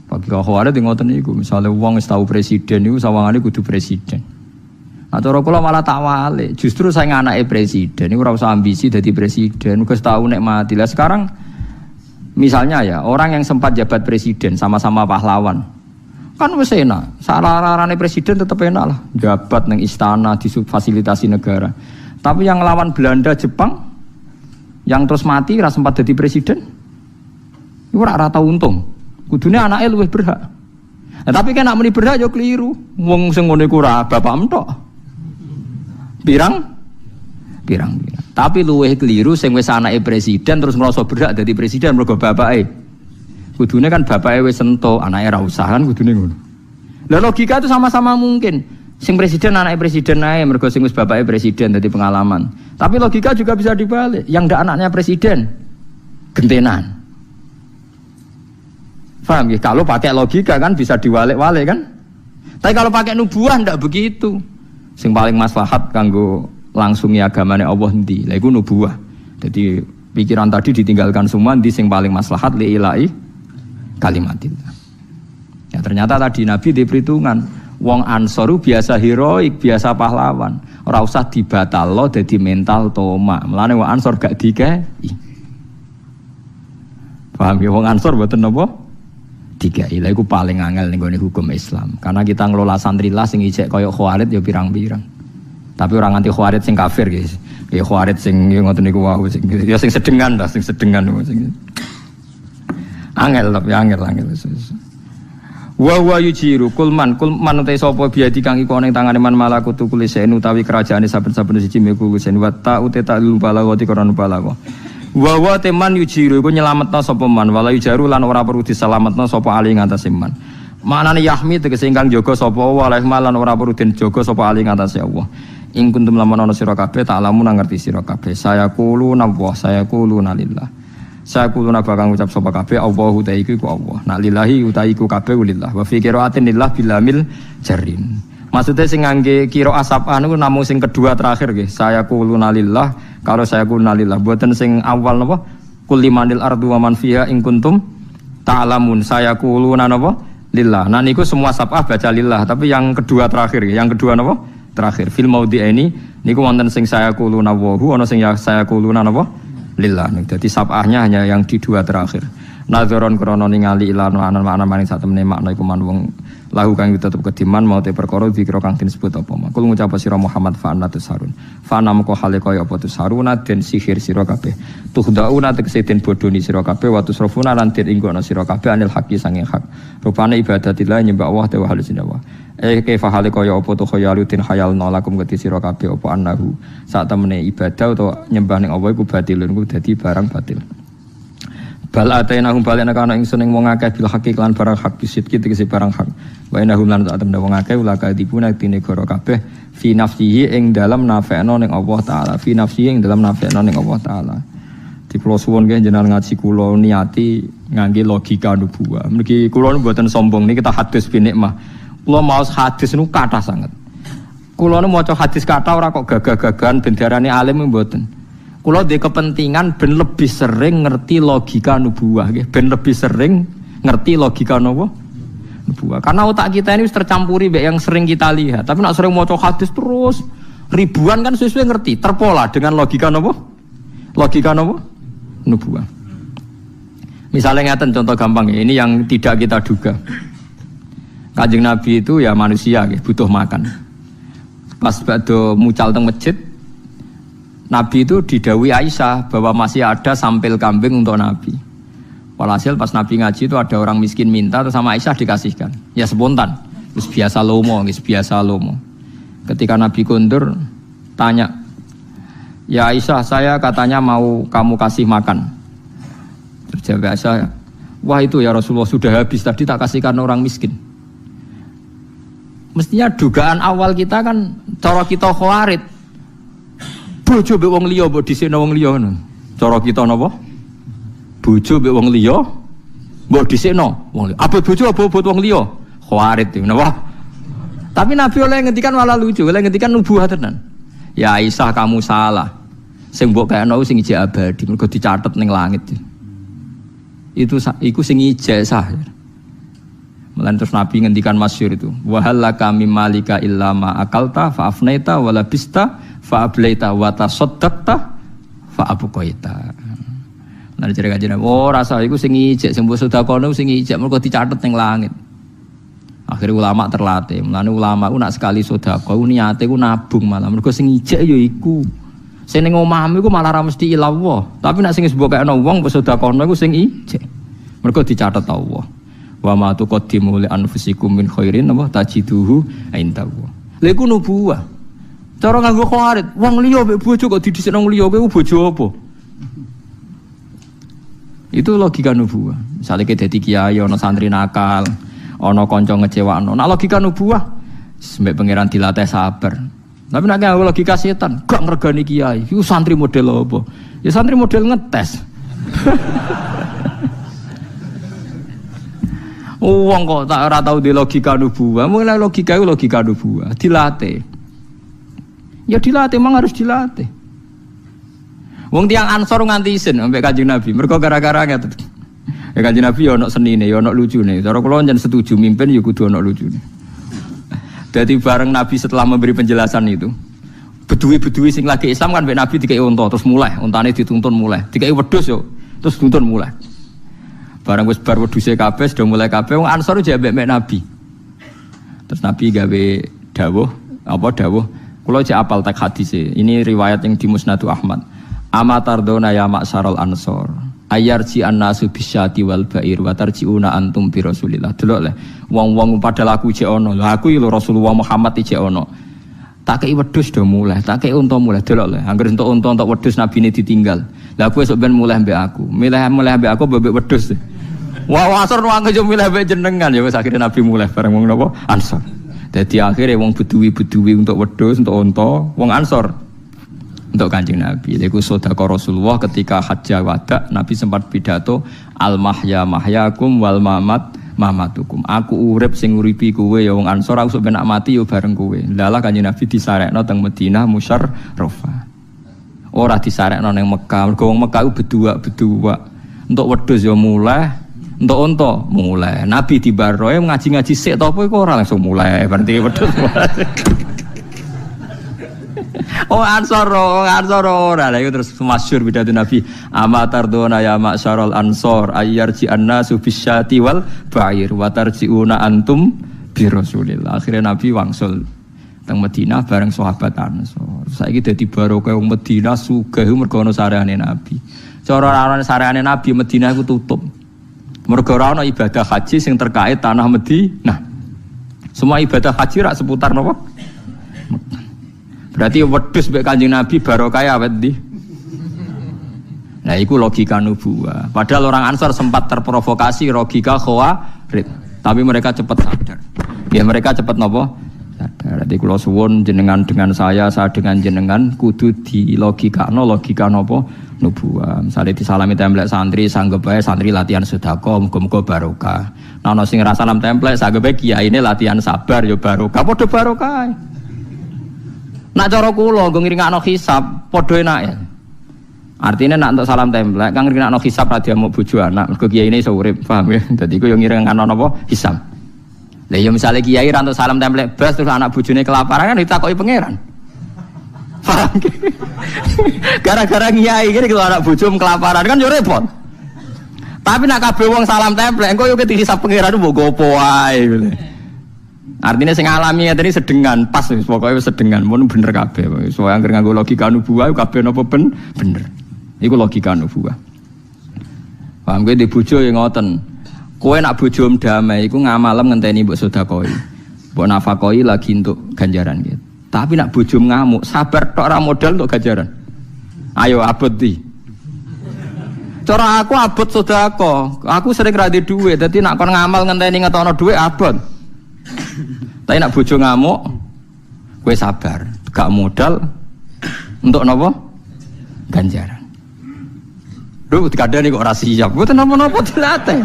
Logika khawarij ngoten niku, misale wong wis tau presiden niku sawangane kudu presiden. Nah, cara kula malah tak walik. Justru saya anake presiden niku ora usah ambisi dadi presiden, wis tau nek mati. Lah sekarang misalnya ya, orang yang sempat jabat presiden sama-sama pahlawan. Kan wis enak, sararane presiden tetep enak lah, jabat nang istana difasilitasi negara. Tapi yang lawan Belanda, Jepang, yang terus mati, ra sempat jadi presiden, itu ora tau untung. Kudune anake luwih berhak. Nah, tapi kan nak muni berhak yo keliru. Wong sing ngene iku ora bapakmu tok. Pirang. Tapi luwih keliru sing wis anake presiden terus ngrasa berhak dadi presiden mergo bapake Kudune kan bapake wis entuk, anake ra usah kan kudune ngono. Lah logika itu sama-sama mungkin. Sing presiden anake presiden ae mergo sing wis bapake presiden dadi pengalaman. Tapi logika juga bisa dibalik. Yang ndak anaknya presiden gentenan. Paham ya? Kalau pakai logika kan bisa diwalik-walik kan? Tapi kalau pakai nubuah ndak begitu. Sing paling maslahat kanggo langsungi agamane Allah endi? Lah iku nubuah. Jadi pikiran tadi ditinggalkan semua di sing paling maslahat li ilahi kalimatillah. Ya ternyata tadi Nabi di perhitungan wong Ansaru biasa heroik, biasa pahlawan. Ora usah dibatalno dadi mental toma. Mulane wong Ansor gak dikei. Paham ya wong Ansor mboten napa? Dikei. Lha iku paling angel ning gone hukum Islam. Karena kita ngelola santrilah sing ijek kaya Khawarij ya pirang-pirang. Tapi orang anti Khawarij sing kafir guys. Ya Khawarij sing ngoten niku wae sing ya sing sedengan dah, sing sedengan sing angel tapi angel. Wa yujiru kulman te sapa biadi kang iku ning tangane man malakutu kulisen utawi kerajaane saben-saben siji meku kusen wa ta uta ta'lul balagati koran balago. Wa teman yujiru iku nyelametna sapa man wala yujaru lan ora perlu diselametna sapa ali ngatasé man. Maknane yahmi tegese ingkang jaga sapa wa lan ora perlu den jaga sapa ali ngatasé Allah. Ing kuntum lamun ana sira kabeh tak lamun ngerti sira kabeh saya kulo napa saya kulo nalillah. Saya kulo napa kang ucap sapa kabeh Allahu ta iku Allah. Nak lillahi uta iku kabeh lillah. Wa fi qiraatin lillah bilamil jarin. Maksudnya sing ngangge qiraah sab'ah niku namung sing kedua terakhir nggih. Saya kulo nalillah. Kalau saya kulo nalillah mboten sing awal napa kullimanil ardu wa man fiha ing kuntum ta'lamun. Saya kulo napa lillah. Nah niku semua sab'ah baca lillah, tapi yang kedua terakhir nggih. Yang kedua napa? Terakhir fil maudi ini niku wonten sing saya kuluna wahu ana sing ya saya kuluna napa lillah. Dadi sab'ahnya hanya yang di dua terakhir. Nadzaron krana ningali ilanu anan maring satemene makna iku man wong lahu kang tetep kediman mau te perkara dikira kang disebut apa makul ngucap sira Muhammad fa annatus harun fa namko hale kaya apa tusaruna den sihir sira kabeh tuhdauna tegese den bodoni sira kabeh wa tusrafuna lan den inggono sira kabeh anil haqi sanging hak rupane ibadatillah nyembah Allah te wa halusinallah kaifa hale kaya apa tu khayalutin khayalna lakum gati sira kabeh apa annahu sak temene ibadah utawa nyembah ning Allah iku batilun iku dadi barang batil. Bal atainahum balena kana ingsun ing wong akeh bil haqi lan barang hak bisit ki tegese barang hak. Wa inahum lan tak temne wong akeh ulaka dipuna tine negara kabeh fi nafsihi ing dalam nafekno ning Allah taala. Fi nafsihi ing dalam nafekno ning Allah taala. Di kula suwun nggih jenengan ngaji kula niati ngangge logika nubuwah. Mriki kula mboten sombong niki kita hadis bi nikmah. Kula maos hadis niku kathah sanget. Kula nu maca hadis kathah ora kok gagah-gagahan ben diarani alim mboten. Kula ndek kepentingan ben lebih sering ngerti logika nubuwah nggih, ben lebih sering ngerti logika napa? Nubuwah. Karena otak kita ini tercampuri mbek yang sering kita lihat. Tapi nek sering maca hadis terus ribuan kan sesuai ngerti, terpola dengan logika napa? Logika napa? Nubuwah. Misalnya ngaten contoh gampang ya, ini yang tidak kita duga. Kanjeng Nabi itu ya manusia nggih, butuh makan. Pas badhe mucal teng masjid Nabi itu didhawuhi Aisyah bahwa masih ada sampil kambing untuk Nabi. Walhasil pas Nabi ngaji itu ada orang miskin minta terus sama Aisyah dikasihkan. Ya spontan. Terus biasa lomo. Ketika Nabi kondur tanya, "Ya Aisyah, saya katanya mau kamu kasih makan." Terjawab Aisyah, "Wah itu ya Rasulullah sudah habis tadi tak kasihkan orang miskin." Mestinya dugaan awal kita kan cara kita Khawarij. Bojo mbek wong liya mbok dhisikno wong liya ngono. Cara kita napa? Bojo mbek wong liya mbok dhisikno wong liya. Abot bojo abot wong liya. Khawarij itu napa? Tapi Nabi oleh ngendikan malah lucu, oleh ngendikan nubuwah tenan. Ya Aisyah kamu salah. Sing mbok kayakno sing ijek abadi mergo dicatet ning langit. Iku sing ijazah. Mulane terus Nabi ngendikan masyhur itu. Wa halaka mimmalika illa ma akalta fa afnaita wa labista fa ablaita wa tasaddaqta fa abqaita. Lan jare kanjeng oh rasa iku sing ijek sing sedekahne sing ijek mergo dicatet ning langit. Akhire ulama terlatih. Mulane ulama ku nak sekali sedekah niate ku nabung malah mergo sing ijek ya iku. Sing ning omahmu iku malah ra mesti ilawah. Tapi nak sing mbok kayakno wong sedekahne iku sing ijek. Mergo dicatet Allah. Wa ma tuqaddimu li anfusikum min khairin apa tajiduhu indahu. Lha iku nubuwah. Cara nganggo Khawarij, wong liya mbek bojo kok didhisikno wong liya kowe bojo apa? Itu logika nubuwah. Misalnya kita dadi kiai ana santri nakal, ana kanca ngecewakno. Nah logika nubuwah sampai pangeran dilatih sabar. Tapi nek logika setan, gak ngregani kiai. Iku santri model apa? Ya santri model ngetes. Wong kok tak ora tau di logika nubuwah, mulai logika itu logika nubuwah, dilatih. Ya dilatih, memang harus dilatih. Wong tiang Ansor nganti isin sampai Kanjeng Nabi, mergo gara-gara ngeten. Ya Kanjeng Nabi ya ono senine, ya ono lucune. Cara kula njen setuju mimpin ya kudu ono lucune. Jadi bareng Nabi setelah memberi penjelasan itu, beduwi-beduwi sing lagi Islam kan mbek Nabi dikai unta terus mulai, untane dituntun mulai. Dikai wedhus yo, terus tuntun mulai. Barang wis bar wedhuse kabeh sudah mulai kabeh wong Ansor jek mbek Nabi. Terus Nabi gawe dawuh, kula jek apal tek hadise. Ini riwayat yang di Musnad Ahmad. Amatardona ya maksarul Ansor. Ayarji annasu bisyati wal ba'ir wa tarjiuna antum bi Rasulillah. Delok le, wong-wong padahal aku jek ono. Lha aku lho Rasulullah Muhammad jek ono. Tak kei wedhus do mulai, tak kei unta mulai. Delok le, anggere entuk unta entuk wedhus nabine ditinggal. Lah kowe sok ben mulai mbek aku. Mulai mbek aku mbek wedhus. Wah, Ansor wong yo milih mbek jenengan ya wis akhire Nabi mulai bareng wong napa? Ansor. Dadi akhire wong beduwi-beduwi untuk wedhus, untuk unta, wong Ansor untuk Kanjeng Nabi. Iku sedekah Rasulullah ketika hajjah wada, Nabi sempat pidato al-mahya mahyakum wal mamat mamatukum. Aku urip sing uripi kowe ya wong Ansor, aku sok ben mati ya bareng kowe. Lalah Kanjeng Nabi disarekno teng Madinah musyarrafah. Ora disarekno ning Mekah. Mergo wong Mekah ku bedua. Untuk wedhus ya mulai, untuk unta mulai. Nabi di baroe ngaji-ngaji sik to apa iku ora langsung mulai berarti wedhus. Ansor ora. Lah iku terus masyhur pidato Nabi, amatardona ya masyarul Ansor ayyarji annasu bisyati wal ba'ir wa tarjiuna antum bi Rasulillah. Akhirnya Nabi wangsul teng Madinah bareng sahabat Ansor. Saiki dadi barokah wong Madinah sugih mergo ana sareane Nabi. Cara ora ana sareane Nabi Madinah iku tutup. Mergo ora ana ibadah haji sing terkait tanah Madinah. Semua ibadah haji rak seputar napa? Berarti wedhus mbek Kanjeng Nabi barokah awet ndi? Nah, iku logika nubuwah. Padahal orang Ansor sempat terprovokasi logika Khawarij, tapi mereka cepat sadar. Ya mereka cepat napa? Sadar. Dadi kula suwun jenengan dengan saya dengan jenengan kudu di logika napa? Nubuwah. Misale disalami templek santri sanggep bae santri latihan sedekah muga-muga barokah. Nah ana sing ra salam templek sanggep bae kiyaine latihan sabar ya barokah, padha barokah. Nak cara kula nggo ngringakno hisab padha enake. Artinya nak untuk salam templek kang ngringakno hisab ra diamuk bojo anak, mergo kiyaine iso urip, paham ya? Dadi iku yo ngringakno napa hisab. Lah ya misale kiai ra untuk salam templek blas terus anak bojone kelaparan kan ditakoki pangeran. Paham? Gara-gara kiai iki kalau anak bojo kelaparan kan yo repot. Tapi nak kabeh wong salam templek engko yo dihisab pangeran mbok gopo wae gitu. Artinya sing alami tadi sedengan pas pokoknya sedengan mun bener kabeh. Soale anggere nganggo logika nubuwah kabeh napa bener. Iku logika nubuwah. Paham kowe di bojo ya ngoten. Kowe nak bojo damai iku ngamalem ngenteni mbok sedekah. Mbok nafakoi lagi untuk ganjaran gitu. Tapi nak bojo ngamuk, sabar tok ora modal untuk ganjaran. Ayo abot di. Cara aku abot sedekah. Aku sering ra duwe duit, dadi nak kon ngamal ngenteni ngetono duit abot. Tapi nak bojo ngamuk, kowe sabar, gak modal untuk napa? Ganjaran. Lho kadane kok ora siap. Mboten napa-napa dilatih.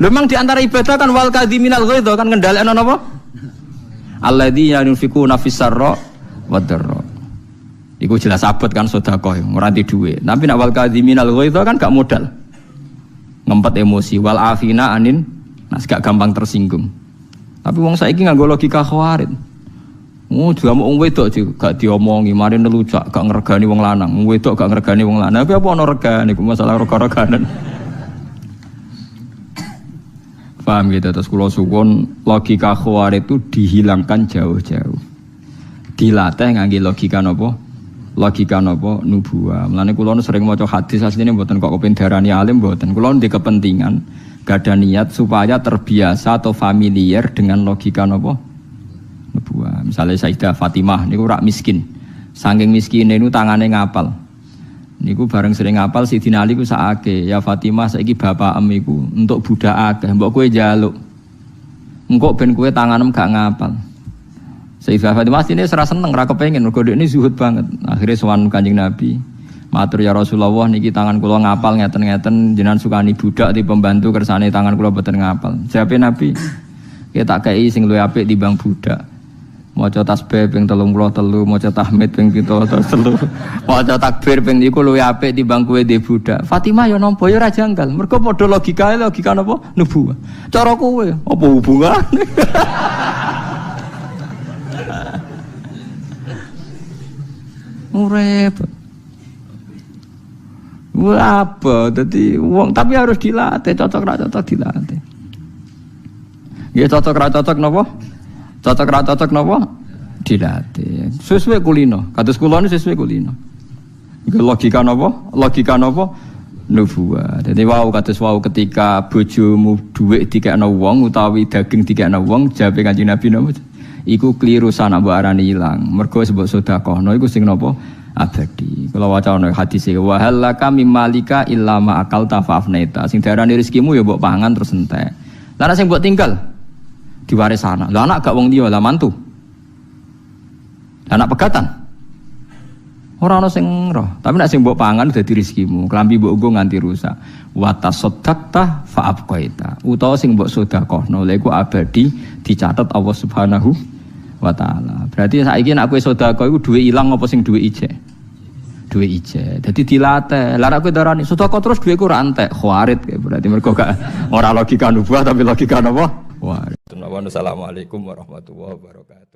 Lho memang di antara ibadah kan wal kadhiminal ghaidh kan ngendhalekno napa? Alladzina yunfiquna fis-sarra wad-dharra. Iku jelas abot kan sedekah, ora di dhuwit. Tapi nak wal kadhiminal ghaidh kan gak modal. Ngempet emosi wal afina anin nas gak gampang tersinggung. Tapi wong saiki nganggo logika Khawarij. Diamuk wong wedok gak diomongi, mari nelucak gak ngregani wong lanang. Wong wedok gak ngregani wong lanang. Tapi apa ana regane iku masalah rega-reganan. Paham gitu terus kula suwun logika Khawarij itu dihilangkan jauh-jauh. Dilatih ngangge logika napa? Logika napa? Nubuwah. Mulane kula sering maca hadis asline mboten kok kepen darani alim mboten. Kula ndek kepentingan gak ada niat supaya terbiasa atau familiar dengan logika napa? Nubuwah. Misalnya Sayyidah Fatimah niku rak miskin. Saking miskine niku tangane ngapal. Niku bareng sering ngapal Sidina Ali ku sakake, ya Fatimah saiki bapak iku untuk budak akeh, mbok kowe njaluk. Engko ben kowe tanganem gak ngapal. Sayyidah Fatimah ini ora seneng, ora kepengin mergo dekne zuhud banget. Akhire sowan Kanjeng Nabi. Matur ya Rasulullah niki tangan kula ngapal ngeten-ngeten jenengan sukani budak di pembantu kersane tangan kula boten ngapal. Jawabe Nabi, "Ya tak kei sing luwih apik timbang budak." Maca tasbih ping 33, maca tahmid ping 73, maca takbir ping niku luwih apik timbang kowe ndek budak. Fatimah ya nampa ya ora janggal. Mergo padha logika napa? Nubuwah. Cara kowe apa hubungane? Urip. Apa? Dadi wong tapi harus dilatih, cocok ra cocok dilatih. Nggih cocok ra cocok napa? Cocok ra cocok napa? Dilatih. Sesuai kulino. Kados kula niku sesuai kulino. Iku logika napa? Logika napa? Nubuwah. Dadi wau kados wau ketika bojomu dhuwit dikekno wong utawi daging dikekno wong, jawabe Kanjeng Nabi napa? Iku kliru sana mbok arani ilang. Mergo sebab sedekahno iku sing napa? Abadi. Kalau waca ana hadis e wa halaka mimmalika illa ma akalta fa'afnaita. Sing diarani rezekimu ya mbok pangan terus entek. Lah sing mbok tinggal diwaris anak. Lah anak gak wong liya lah mantu. Anak pegatan. Ora ana sing roh, tapi nek sing mbok pangan dadi rezekimu. Klambi mbok nggo nganti rusak. Wa tasaddaqta fa'abqaita. Utawa sing mbok sedekahno lha iku abadi dicatet Allah Subhanahu wa ta'ala. Berarti saiki nek kowe sedekah iku duwe ilang apa sing duwe ijek? Duwe ijek. Dadi dilatih. Lah nek kowe darani sedekah terus duwe ku ora entek, khawarit berarti mergo gak ora logika nubuah tapi logika napa? Waduh. Assalamualaikum warahmatullahi wabarakatuh.